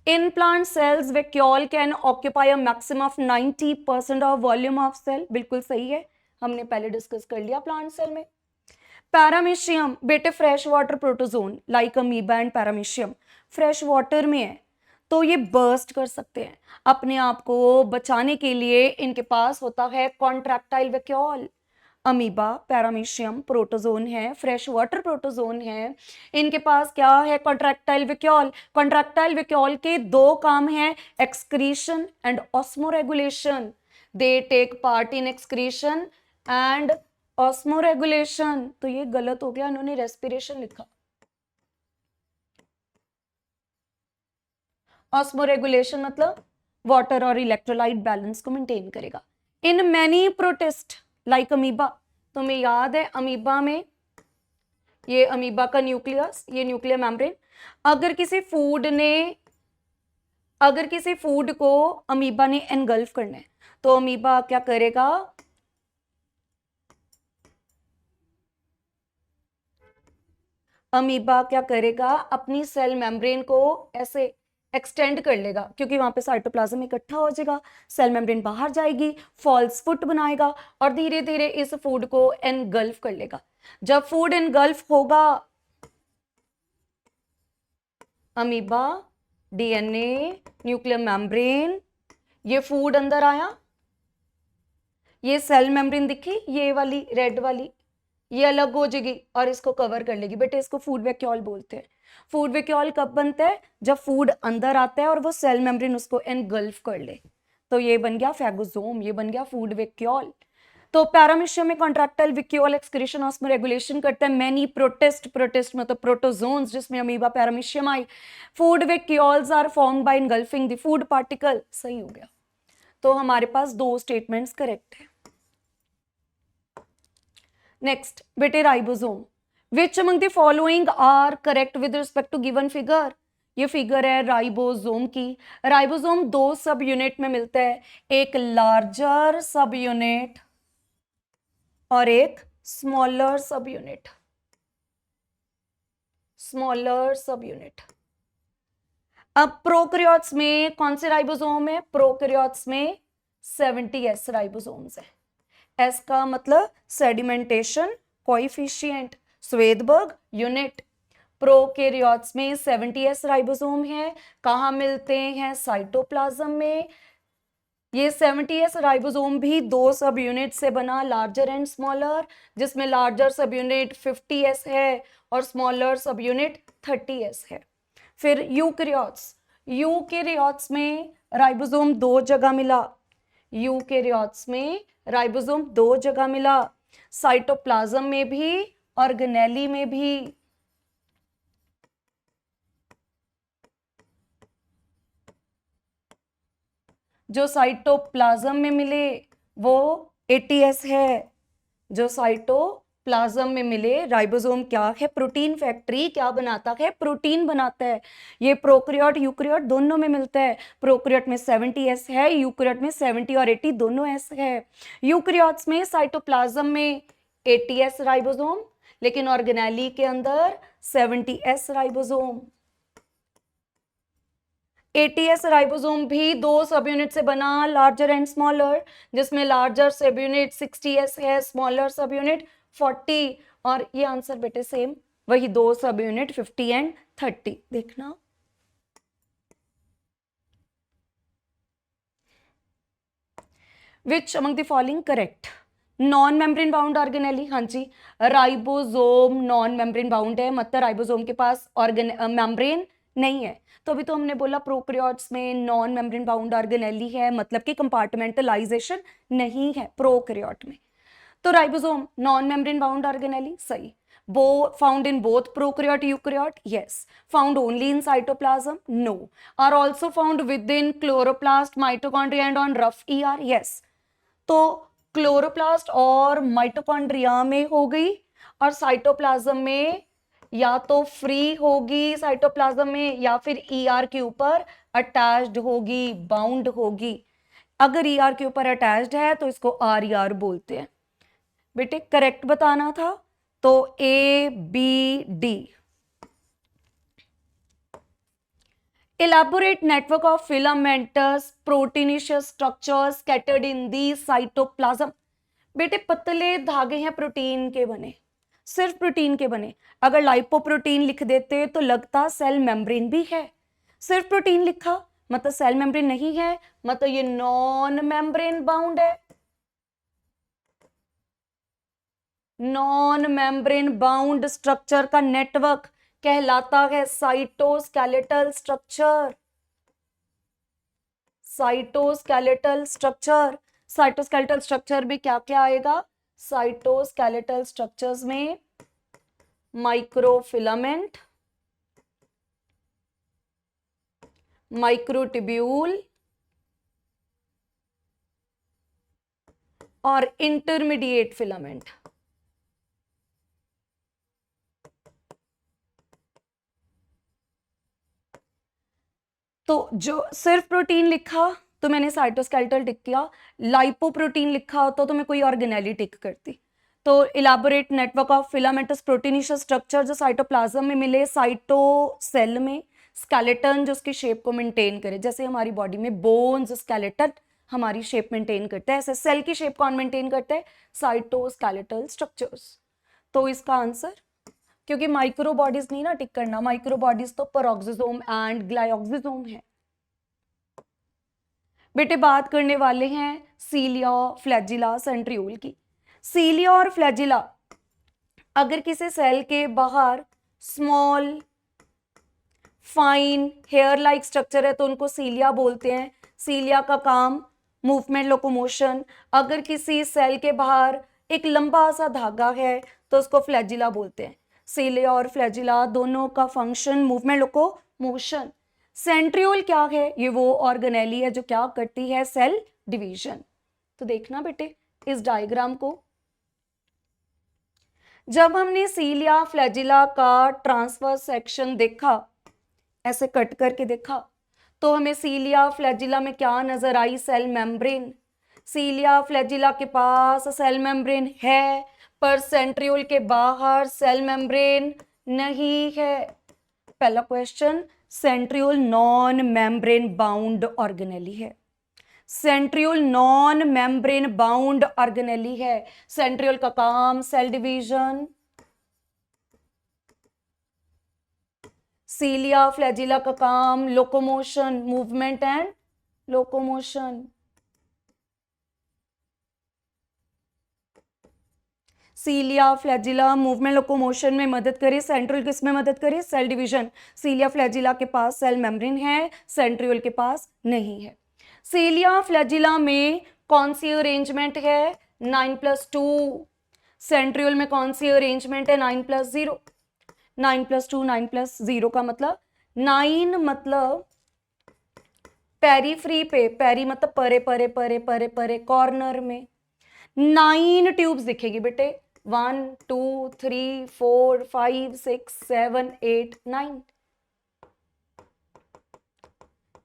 In plant cells, vacuole can occupy a maximum of 90% of volume of cell. बिल्कुल सही है, हमने पहले डिस्कस कर लिया plant cell में. Paramecium बेटे fresh water protozoan like amoeba and paramecium fresh water में है तो ये बर्स्ट कर सकते हैं. अपने आप को बचाने के लिए इनके पास होता है contractile vacuole. Amoeba, paramecium protozoan है, फ्रेश वाटर प्रोटोजोन है, इनके पास क्या है कॉन्ट्रैक्टाइल वैक्यूल. कॉन्ट्रैक्टाइल वैक्यूल के दो काम हैं, excretion and osmoregulation. They take part in excretion and osmoregulation. तो ये गलत हो गया, इन्होंने रेस्पिरेशन लिखा. ऑस्मोरेगुलेशन मतलब वाटर और इलेक्ट्रोलाइट बैलेंस को मेंटेन करेगा. In many protist like amoeba, तुम्हें याद है अमीबा में ये अमीबा का न्यूक्लियस, ये न्यूक्लियर मेम्ब्रेन. अगर किसी फूड को अमीबा ने एनगल्फ करना है तो अमीबा क्या करेगा, अपनी सेल मेम्ब्रेन को ऐसे एक्सटेंड कर लेगा क्योंकि वहां पे साइटोप्लाज्म इकट्ठा हो जाएगा, सेल मेम्ब्रेन बाहर जाएगी, फॉल्स फुट बनाएगा और धीरे धीरे इस फूड को एनगल्फ कर लेगा. जब फूड एनगल्फ होगा, अमीबा, डीएनए, न्यूक्लियर मेम्ब्रेन, ये फूड अंदर आया, ये सेल मेम्ब्रेन दिखी, ये वाली रेड वाली, ये अलग हो जाएगी और इसको कवर कर लेगी. बेटे इसको फूड वैक्यूल बोलते हैं. फूड वैक्यूल कब बनता है, जब फूड अंदर आता है और वो सेल मेम्ब्रेन उसको एनगल्फ कर ले. तो ये बन गया फैगोसोम, ये बन गया फूड वैक्यूल. तो पैरामीशियम में कॉन्ट्रैक्टाइल वैक्यूल एक्सक्रीशन ऑस्मोरेगुलेशन करता है. मैनी प्रोटिस्ट मतलब प्रोटोजोन्स जिसमें अमीबा पैरामीशियम आई. Food vacuoles are formed by engulfing the food particle. सही हो गया. तो हमारे पास दो स्टेटमेंट्स करेक्ट है. नेक्स्ट बेटे ribosome. Which among the following are correct with respect to given figure. ये फिगर है राइबोसोम की. राइबोसोम दो सब यूनिट में मिलता है, एक लार्जर सब यूनिट और एक स्मॉलर सब यूनिट. अब प्रोकैरियोट्स में कौन से राइबोसोम है, प्रोकैरियोट्स में 70S राइबोसोम्स है. एस का मतलब सेडिमेंटेशन कोएफिशिएंट, स्वेदबर्ग यूनिट. प्रोकैरियोट्स में 70S राइबोसोम है. कहाँ मिलते हैं, साइटोप्लाज्म में. ये 70S राइबोसोम भी दो सब यूनिट से बना, लार्जर एंड स्मॉलर, जिसमें लार्जर सब यूनिट 50S है और स्मॉलर सब यूनिट 30S है. फिर यूकैरियोट्स में राइबोसोम दो जगह मिला, साइटोप्लाज्म में भी ऑर्गेनेली में भी. जो साइटोप्लाज्म में मिले वो 80S है. राइबोसोम क्या है, प्रोटीन फैक्ट्री. क्या बनाता है, प्रोटीन बनाता है. ये प्रोकैरियोट यूकैरियोट दोनों में मिलता है. प्रोकैरियोट में 70S है, यूकैरियोट में 70 और 80 दोनों S है. यूकैरियोट्स में साइटोप्लाज्म में 80S राइबोसोम, लेकिन ऑर्गेनेली के अंदर 70S राइबोसोम. 80S राइबोसोम भी दो सब यूनिट से बना, लार्जर एंड स्मॉलर, जिसमें लार्जर सब यूनिट 60S है, स्मॉलर सब यूनिट 40. और ये आंसर बेटे सेम वही, दो सब यूनिट 50 एंड 30. देखना विच among the following correct. Non membrane bound organelle. हाँ जी, राइबोसोम नॉन मेम्ब्रेन बाउंड है, मतलब राइबोसोम के पास मेम्ब्रेन नहीं है. तो अभी तो हमने बोला प्रोकैरियोट्स में नॉन मेम्ब्रेन बाउंड ऑर्गेनेली है, मतलब कि कंपार्टमेंटलाइजेशन नहीं है प्रोकैरियोट में. तो ribosome non membrane bound organelle सही. Found in both prokaryote eukaryote? Yes. Found only in cytoplasm? No. Are also found within chloroplast, mitochondria and on rough ER? Yes. तो chloroplast और माइटोकॉन्ड्रिया में हो गई और साइटोप्लाज्म में या तो फ्री होगी साइटोप्लाज्म में या फिर ईआर के ऊपर अटैच्ड होगी, बाउंड होगी। अगर ईआर के ऊपर अटैच्ड है तो इसको आर बोलते हैं। बेटे करेक्ट बताना था, तो A B D. Elaborate network of filamentous proteinaceous structures scattered in the cytoplasm। बेटे पतले धागे हैं प्रोटीन के बने, सिर्फ प्रोटीन के बने। अगर लाइपोप्रोटीन लिख देते तो लगता सेल मेम्ब्रेन भी है। सिर्फ प्रोटीन लिखा मतलब सेल मेम्ब्रेन नहीं है, मतलब ये नॉन मेम्ब्रेन बाउंड है। नॉन मेम्ब्रेन बाउंड स्ट्रक्चर का नेटवर्क कहलाता है cytoskeletal structure. Cytoskeletal structure, cytoskeletal structure में क्या क्या आएगा? साइटोस्केलेटल स्ट्रक्चर्स में माइक्रोफिलामेंट, माइक्रोट्यूब्यूल और इंटरमीडिएट फिलामेंट। तो जो सिर्फ प्रोटीन लिखा तो मैंने साइटोस्केलेटल टिक किया, लाइपोप्रोटीन लिखा होता तो मैं कोई ऑर्गेनेली टिक करती। तो elaborate network of filamentous proteinaceous structure जो साइटोप्लाज्म में मिले, साइटोसेल में स्केलेटन जो उसकी शेप को मेंटेन करे, जैसे हमारी बॉडी में बोन्स स्केलेटन हमारी शेप मेंटेन करते हैं, ऐसे सेल की शेप कौन मेंटेन करते हैं? Cytoskeletal structures. तो इसका आंसर, क्योंकि माइक्रो बॉडीज नहीं ना टिक करना, माइक्रो बॉडीज तो पेरोक्सिसोम एंड ग्लाइकोक्सिसोम है। बेटे बात करने वाले हैं सीलिया, फ्लैजिला, सेंट्रियोल की। सीलिया और फ्लैजिला अगर किसी सेल के बाहर small fine hair like structure है तो उनको सीलिया बोलते हैं। सीलिया का काम मूवमेंट, लोकोमोशन। अगर किसी सेल के बाहर एक लंबा सा धागा है तो उसको फ्लैजिला बोलते हैं। सीलिया और फ्लैजिला दोनों का फंक्शन मूवमेंट, लोकोमोशन। सेंट्रियोल क्या है? ये वो ऑर्गेनेली है जो क्या करती है? Cell division. तो देखना बेटे इस डायग्राम को, जब हमने सीलिया फ्लैजिला का ट्रांसवर्स सेक्शन देखा, ऐसे कट करके देखा, तो हमें सीलिया फ्लैजिला में क्या नजर आई? Cell membrane. सीलिया फ्लैजिला के पास सेल मेम्ब्रेन है, पर सेंट्रियोल के बाहर सेल मेम्ब्रेन नहीं है। पहला question, centriole non membrane bound organelle है। Centriole non membrane bound organelle है। सेंट्रियोल का काम सेल डिवीजन। सीलिया फ्लैजिला का काम locomotion, movement and locomotion. Cilia flagella movement locomotion में मदद करे, सेंट्रियोल किस में मदद करे? Cell division. सीलिया फ्लैजिला के पास सेल मेम्ब्रेन है, सेंट्रियोल के पास नहीं है। सीलिया फ्लैजिला में कौन सी अरेंजमेंट है? 9+2। सेंट्रियोल में कौन सी अरेंजमेंट है? 9+0। 9+2, 9+0 का मतलब 9 मतलब पेरीफ्री पे, पेरी मतलब परे परे परे परे परे, कॉर्नर में 9 ट्यूब्स दिखेगी बेटे। 1 2 3 4 5 6 7 8 9।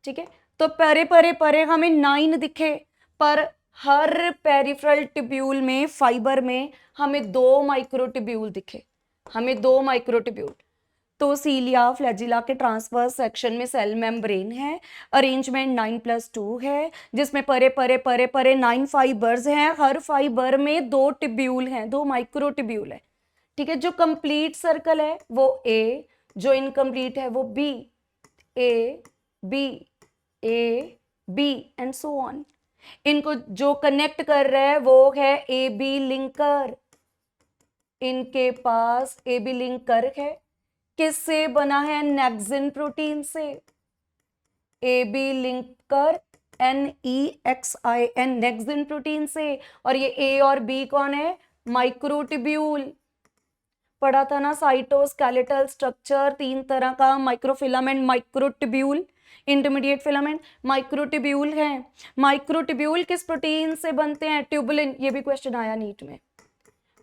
ठीक है, तो परे परे परे हमें 9 दिखे, पर हर पेरिफेरल ट्यूब्यूल में, फाइबर में हमें 2 माइक्रोट्यूब्यूल दिखे, हमें 2 माइक्रोट्यूब्यूल। तो सीलिया फ्लैजिला के ट्रांसवर्स सेक्शन में सेल मेम्ब्रेन है, अरेंजमेंट 9+2 है, जिसमें परे परे परे परे 9 फाइबर्स हैं, हर फाइबर में 2 ट्यूब्यूल हैं, 2 माइक्रोट्यूब्यूल है। ठीक है, जो कंप्लीट सर्कल है वो ए, जो इनकम्प्लीट है वो B. A B, A B and so on. इनको जो कनेक्ट कर रहा है वो है ए बी लिंकर। इनके पास ए बी लिंकर है, किससे बना है? नेक्सिन प्रोटीन से। A B linker NEXIN, nexin protein से। और ये ए और बी कौन है? माइक्रोट्यूब्यूल। पढ़ा था ना साइटोस्केलेटल स्ट्रक्चर 3 तरह का, microfilament, microtubule, intermediate filament. Microtubule है, माइक्रोट्यूब्यूल किस प्रोटीन से बनते हैं? ट्यूबुलिन। ये भी क्वेश्चन आया नीट में।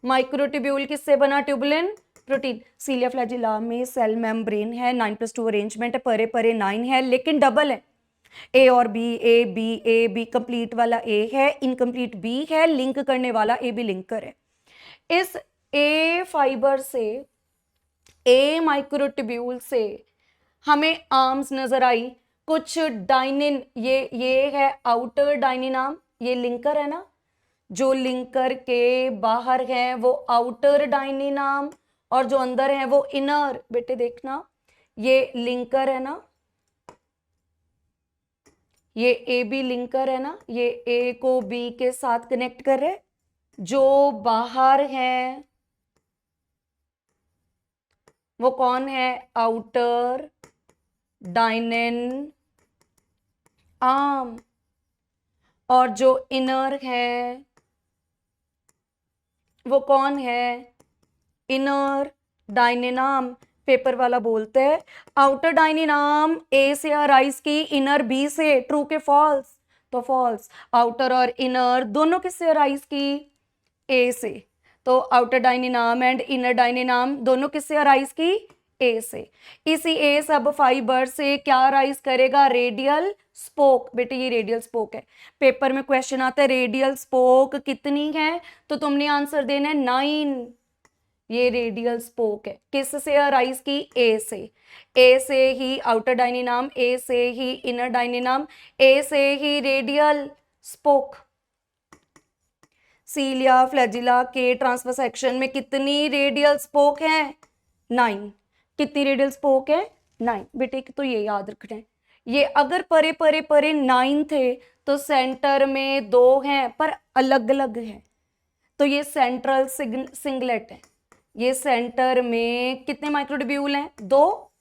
माइक्रोट्यूब्यूल किससे बना? Tubulin protein. सीलिया फ्लैजिला में सेल मेम्ब्रेन है, 9+2 अरेंजमेंट है, परे परे 9 है, लेकिन डबल है। ए और बी, ए बी, कंप्लीट वाला ए है, इनकम्प्लीट बी है, लिंक करने वाला ए बी लिंकर है। इस ए फाइबर से, ए माइक्रोट्यूब्यूल से हमें आर्म्स नजर आई, कुछ डाइनिन, ये है आउटर डाइनिन आर्म, ये लिंकर है ना, जो लिंकर के बाहर है वो आउटर डाइनिन आर्म, और जो अंदर है वो इनर। बेटे देखना, ये लिंकर है ना, ये ए बी लिंकर है ना, ये ए को बी के साथ कनेक्ट कर रहे, जो बाहर है वो कौन है? आउटर डाइनिन आर्म, और जो इनर है वो कौन है? Inner dynein arm. पेपर वाला बोलते हैं आउटर डाइनिन आर्म ए से अराइज की, इनर बी से, ट्रू के फॉल्स? तो फॉल्स। आउटर और इनर दोनों किससे अराइज की? ए से। तो outer dynein arm and inner dynein arm दोनों किससे अराइज की? ए से। इसी ए सब फाइबर से क्या अराइज करेगा? Radial spoke. बेटे ये रेडियल स्पोक है, पेपर में क्वेश्चन आता है रेडियल स्पोक कितनी है, तो तुमने आंसर देना है 9। ये रेडियल स्पोक है, किस से अराइज की? ए से। ए से ही आउटर डायनेनाम, ए से ही इनर डायनेनाम, ए से ही रेडियल स्पोक। सीलिया फ्लैजिला के ट्रांसफर सेक्शन में कितनी रेडियल स्पोक हैं? 9। कितनी रेडियल स्पोक है? 9। बेटे तो ये याद रखना है, ये अगर परे परे परे 9 थे तो सेंटर में 2 हैं पर अलग अलग हैं, तो ये सेंट्रल सिंगलेट है। ये सेंटर में कितने माइक्रोट्यूब्यूल हैं? 2,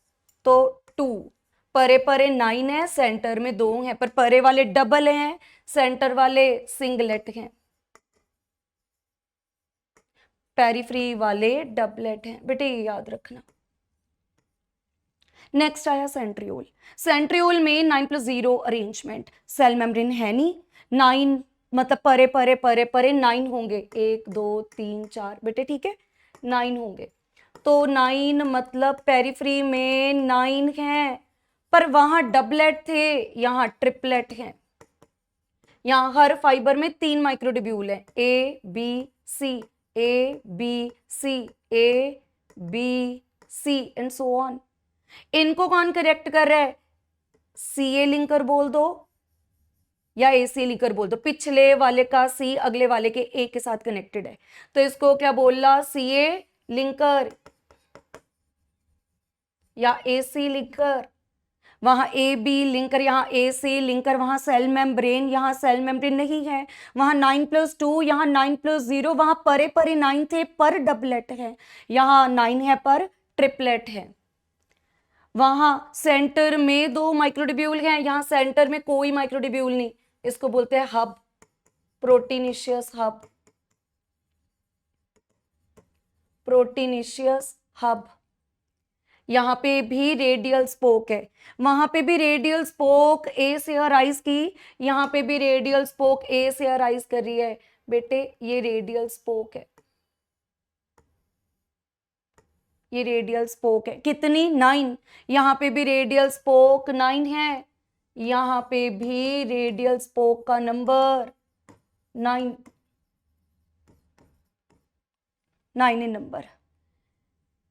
तो 2। परे परे 9 है, सेंटर में 2 हैं, पर परे वाले डबल हैं, सेंटर वाले सिंगलेट हैं, पेरिफ्री वाले डबलेट हैं। बेटे ये याद रखना। नेक्स्ट आया सेंट्रियोल। सेंट्रियोल में 9+0 अरेंजमेंट, सेल मेम्ब्रेन है नहीं, 9 मतलब परे परे परे परे 9 होंगे, 1 2 3 4। बेटे ठीक है, 9 होंगे, तो 9 मतलब पेरिफ्री में 9 हैं, पर वहां डबलेट थे, यहां ट्रिपलेट हैं। यहां हर फाइबर में 3 माइक्रोट्यूब्यूल है, A B C, A B C, A B C and so on. इनको कौन करेक्ट कर रहा है? सी ए लिंकर बोल दो या ए सी लिंकर बोल दो, पिछले वाले का सी अगले वाले के ए के साथ कनेक्टेड है, तो इसको क्या बोला? सी ए लिंकर या ए सी लिंकर। वहां ए बी लिंकर, यहां ए सी लिंकर, वहां सेल मेम्ब्रेन, यहां सेल मेम्ब्रेन नहीं है, वहां 9+2, यहां 9+0, वहां परे परे 9 थे पर डबलेट है, यहां 9 है पर ट्रिपलेट है। वहां सेंटर में 2 माइक्रोट्यूब्यूल हैं, यहां सेंटर में कोई माइक्रोट्यूब्यूल नहीं, इसको बोलते हैं hub, proteinaceous hub, proteinaceous hub. यहां पे भी रेडियल स्पोक है, वहां पे भी रेडियल स्पोक ए से अराइज की, यहां पे भी रेडियल स्पोक ए से अराइज कर रही है। बेटे ये रेडियल स्पोक है, ये रेडियल स्पोक है। कितनी? 9। यहां पे भी रेडियल स्पोक 9 है, यहां पे भी रेडियल स्पोक का नंबर 9, 9 इन नंबर।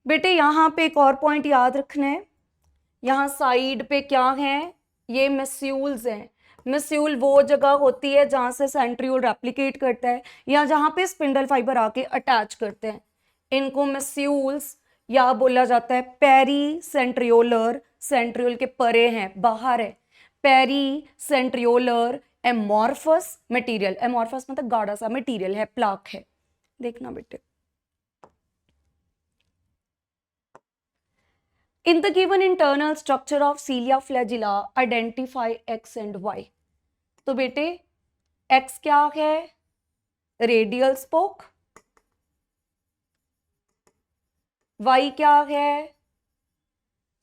बेटे यहां पे एक और पॉइंट याद रखना है, यहां साइड पे क्या है? ये मेस्यूल्स हैं। मेस्यूल वो जगह होती है जहां से सेंट्रियोल रेप्लिकेट करता है या जहां पे स्पिंडल फाइबर आके अटैच करते हैं, इनको मेस्यूल्स या बोला जाता है पेरी सेंट्रियोलर। सेंट्रियोल के परे हैं, बाहर है, peri centriolar amorphous material. Amorphous मतलब गाढ़ा सा मटेरियल है, प्लाक है। देखना बेटे, in the given internal structure of cilia flagella identify x and y। तो बेटे x क्या है? Radial spoke. y क्या है?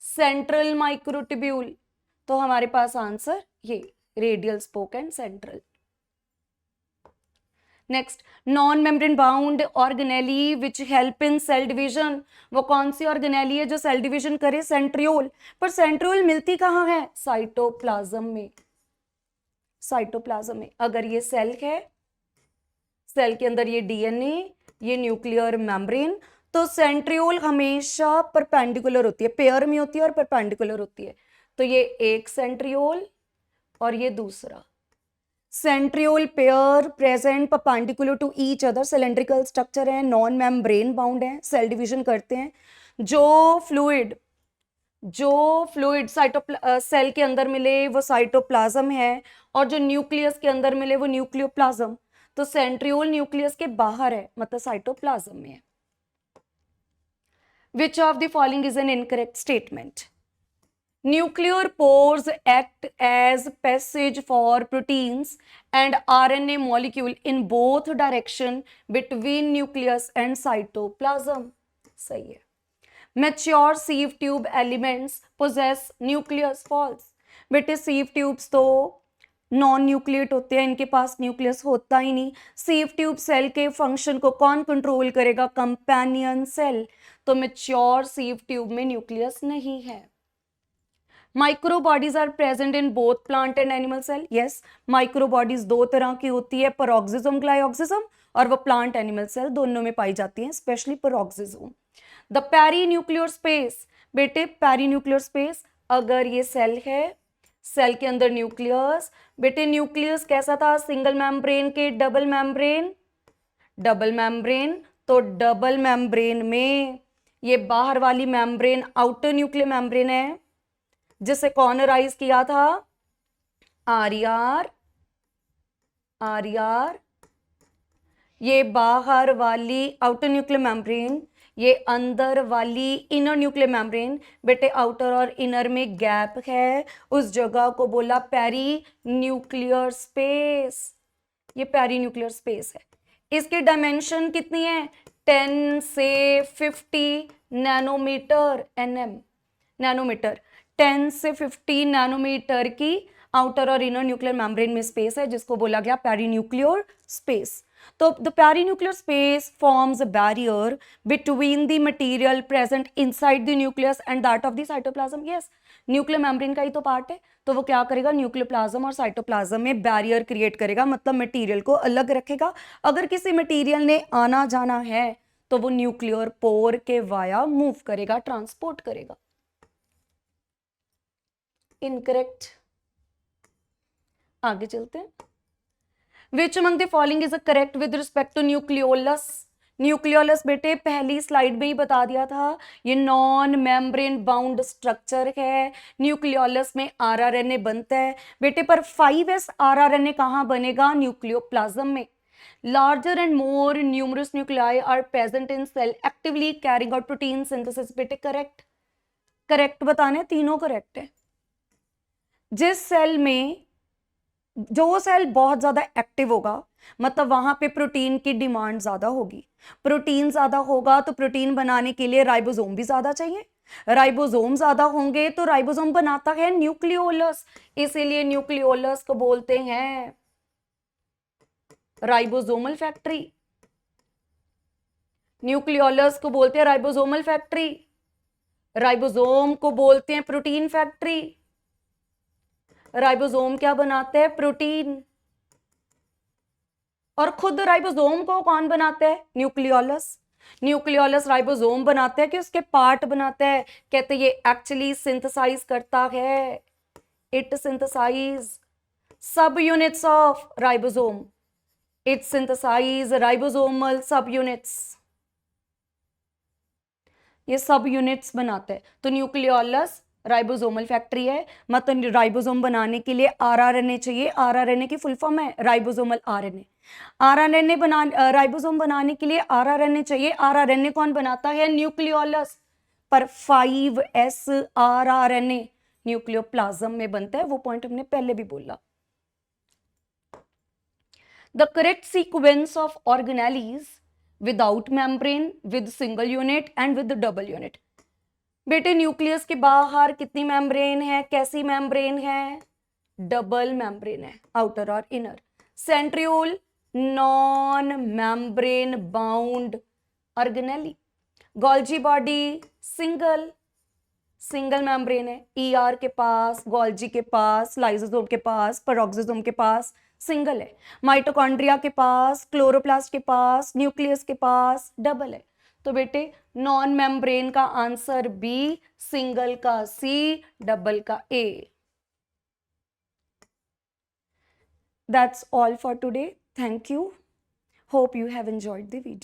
Central microtubule. तो हमारे पास आंसर ये radial spoke and central. Next, non membrane bound organelle which help in cell division, वो कौन सी ऑर्गेनेली है जो सेल डिवीजन करे? सेंट्रियोल। पर सेंट्रियोल मिलती कहाँ है? साइटोप्लाज्म में। साइटोप्लाज्म में। अगर ये सेल है, सेल के अंदर ये डीएनए, ये न्यूक्लियर मेम्ब्रेन, तो सेंट्रियोल हमेशा परपेंडिकुलर होती है, पेयर में होती है और परपेंडिकुलर होती है। तो ये एक सेंट्रियोल और ये दूसरा centriole pair present perpendicular to each other, cylindrical structure है, नॉन मेम्ब्रेन बाउंड है, सेल डिवीजन करते हैं। जो फ्लूइड सेल के अंदर मिले वो साइटोप्लाज्म है, और जो न्यूक्लियस के अंदर मिले वो न्यूक्लियोप्लाज्म। तो सेंट्रियोल न्यूक्लियस के बाहर है, मतलब साइटोप्लाज्म में है। Which of the following is an incorrect statement? Nuclear pores act as passage for proteins and RNA molecule in both direction between nucleus and cytoplasm. सही है। Mature sieve tube elements possess nucleus, false। बेटे sieve tubes तो non nucleate होते हैं, इनके पास nucleus होता ही नहीं। सीव ट्यूब सेल के फंक्शन को कौन कंट्रोल करेगा? Companion cell. तो मैच्योर सीव ट्यूब में न्यूक्लियस नहीं है। Microbodies are present in both plant and animal cell. Yes, microbodies दो तरह की होती है, पेरोक्सिज्म, ग्लाइओक्सिज्म, और वो प्लांट एनिमल सेल दोनों में पाई जाती हैं, स्पेशली पेरोक्सिज्म। द पेरीन्यूक्लियर स्पेस, बेटे पेरीन्यूक्लियर स्पेस, अगर ये सेल है, सेल के अंदर न्यूक्लियस, बेटे न्यूक्लियस कैसा था? सिंगल मेम्ब्रेन के डबल मेम्ब्रेन, डबल मेम्ब्रेन। तो डबल मेम्ब्रेन में ये बाहर वाली मेम्ब्रेन आउटर न्यूक्लियर मेम्ब्रेन है, जिसे कॉर्नराइज किया था आर आर। ये बाहर वाली आउटर न्यूक्लियर मेम्ब्रेन, ये अंदर वाली इनर न्यूक्लियर मेम्ब्रेन। बेटे आउटर और इनर में गैप है, उस जगह को बोला पेरी न्यूक्लियर स्पेस। ये पेरी न्यूक्लियर स्पेस है। इसकी डायमेंशन कितनी है? 10 से 50 नैनोमीटर, एनएम, नैनोमीटर। 10 से 50 नैनोमीटर की आउटर और इनर न्यूक्लियर मेम्ब्रेन में स्पेस है, जिसको बोला गया पेरीन्यूक्लियर स्पेस। तो the perinuclear space forms a barrier between the material present inside the nucleus and that of the cytoplasm. Yes, nuclear membrane का ही तो पार्ट है, तो वो क्या करेगा? न्यूक्लियोप्लाज्म और साइटोप्लाज्म में बैरियर क्रिएट करेगा, मतलब मटेरियल को अलग रखेगा। अगर किसी मटेरियल ने आना जाना है तो वो न्यूक्लियर पोर के वाया मूव करेगा, ट्रांसपोर्ट करेगा। इनकरेक्ट। आगे चलते हैं। Which among the following is a correct with respect to nucleolus? Nucleolus बेटे पहली स्लाइड में ही बता दिया था, ये नॉन मेम्ब्रेन बाउंड स्ट्रक्चर है। न्यूक्लियोलस में आरआरएनए बनता है बेटे, पर 5s आरआरएनए कहाँ बनेगा? न्यूक्लियोप्लाज्म में। Larger and more numerous nuclei are present in cell actively carrying out protein synthesis. बेटे करेक्ट, करेक्ट बताने, तीनों करेक्ट है। जिस सेल में, जो सेल बहुत ज्यादा एक्टिव होगा, मतलब वहां पे प्रोटीन की डिमांड ज्यादा होगी। प्रोटीन ज्यादा होगा तो प्रोटीन बनाने के लिए राइबोसोम भी ज्यादा चाहिए। राइबोसोम ज्यादा होंगे तो राइबोसोम बनाता है न्यूक्लियोलस, इसीलिए न्यूक्लियोलस को बोलते हैं राइबोसोमल फैक्ट्री। न्यूक्लियोलस को बोलते हैं राइबोसोमल फैक्ट्री, राइबोसोम को बोलते हैं प्रोटीन फैक्ट्री। राइबोसोम क्या बनाते हैं? प्रोटीन। और खुद राइबोसोम को कौन बनाते हैं? न्यूक्लियोलस। न्यूक्लियोलस राइबोसोम बनाते हैं कि उसके पार्ट बनाते हैं? कहते हैं ये एक्चुअली सिंथेसाइज करता है, it synthesize subunits of ribosome, it synthesize ribosomal subunits, ये सब यूनिट्स बनाते हैं। तो न्यूक्लियोलस राइबोसोमल फैक्ट्री है, मतलब राइबोसोम बनाने के लिए आरआरएनए चाहिए। आरआरएनए की फुल फॉर्म है राइबोसोमल आरएनए। आरआरएनए बना राइबोसोम बनाने के लिए आरआरएनए चाहिए। आरआरएनए कौन बनाता है? न्यूक्लियोलस। पर 5s आरआरएनए न्यूक्लियोप्लाज्म में बनता है, वो पॉइंट हमने पहले भी बोला। The correct sequence of organelles without membrane, with single unit and with double unit. बेटे न्यूक्लियस के बाहर कितनी मेम्ब्रेन है? कैसी मेम्ब्रेन है? डबल मेम्ब्रेन है, आउटर और inner. Centriole non membrane bound organelle. Golgi body single, single membrane है, ईआर के पास, गोल्जी के पास, लाइसोसोम के पास, पेरोक्सिसोम के पास सिंगल है। माइटोकॉन्ड्रिया के पास, क्लोरोप्लास्ट के पास, न्यूक्लियस के पास डबल है। तो बेटे नॉन मेम्ब्रेन का आंसर बी, सिंगल का सी, डबल का ए। That's all for today. Thank you. Hope you have enjoyed the video.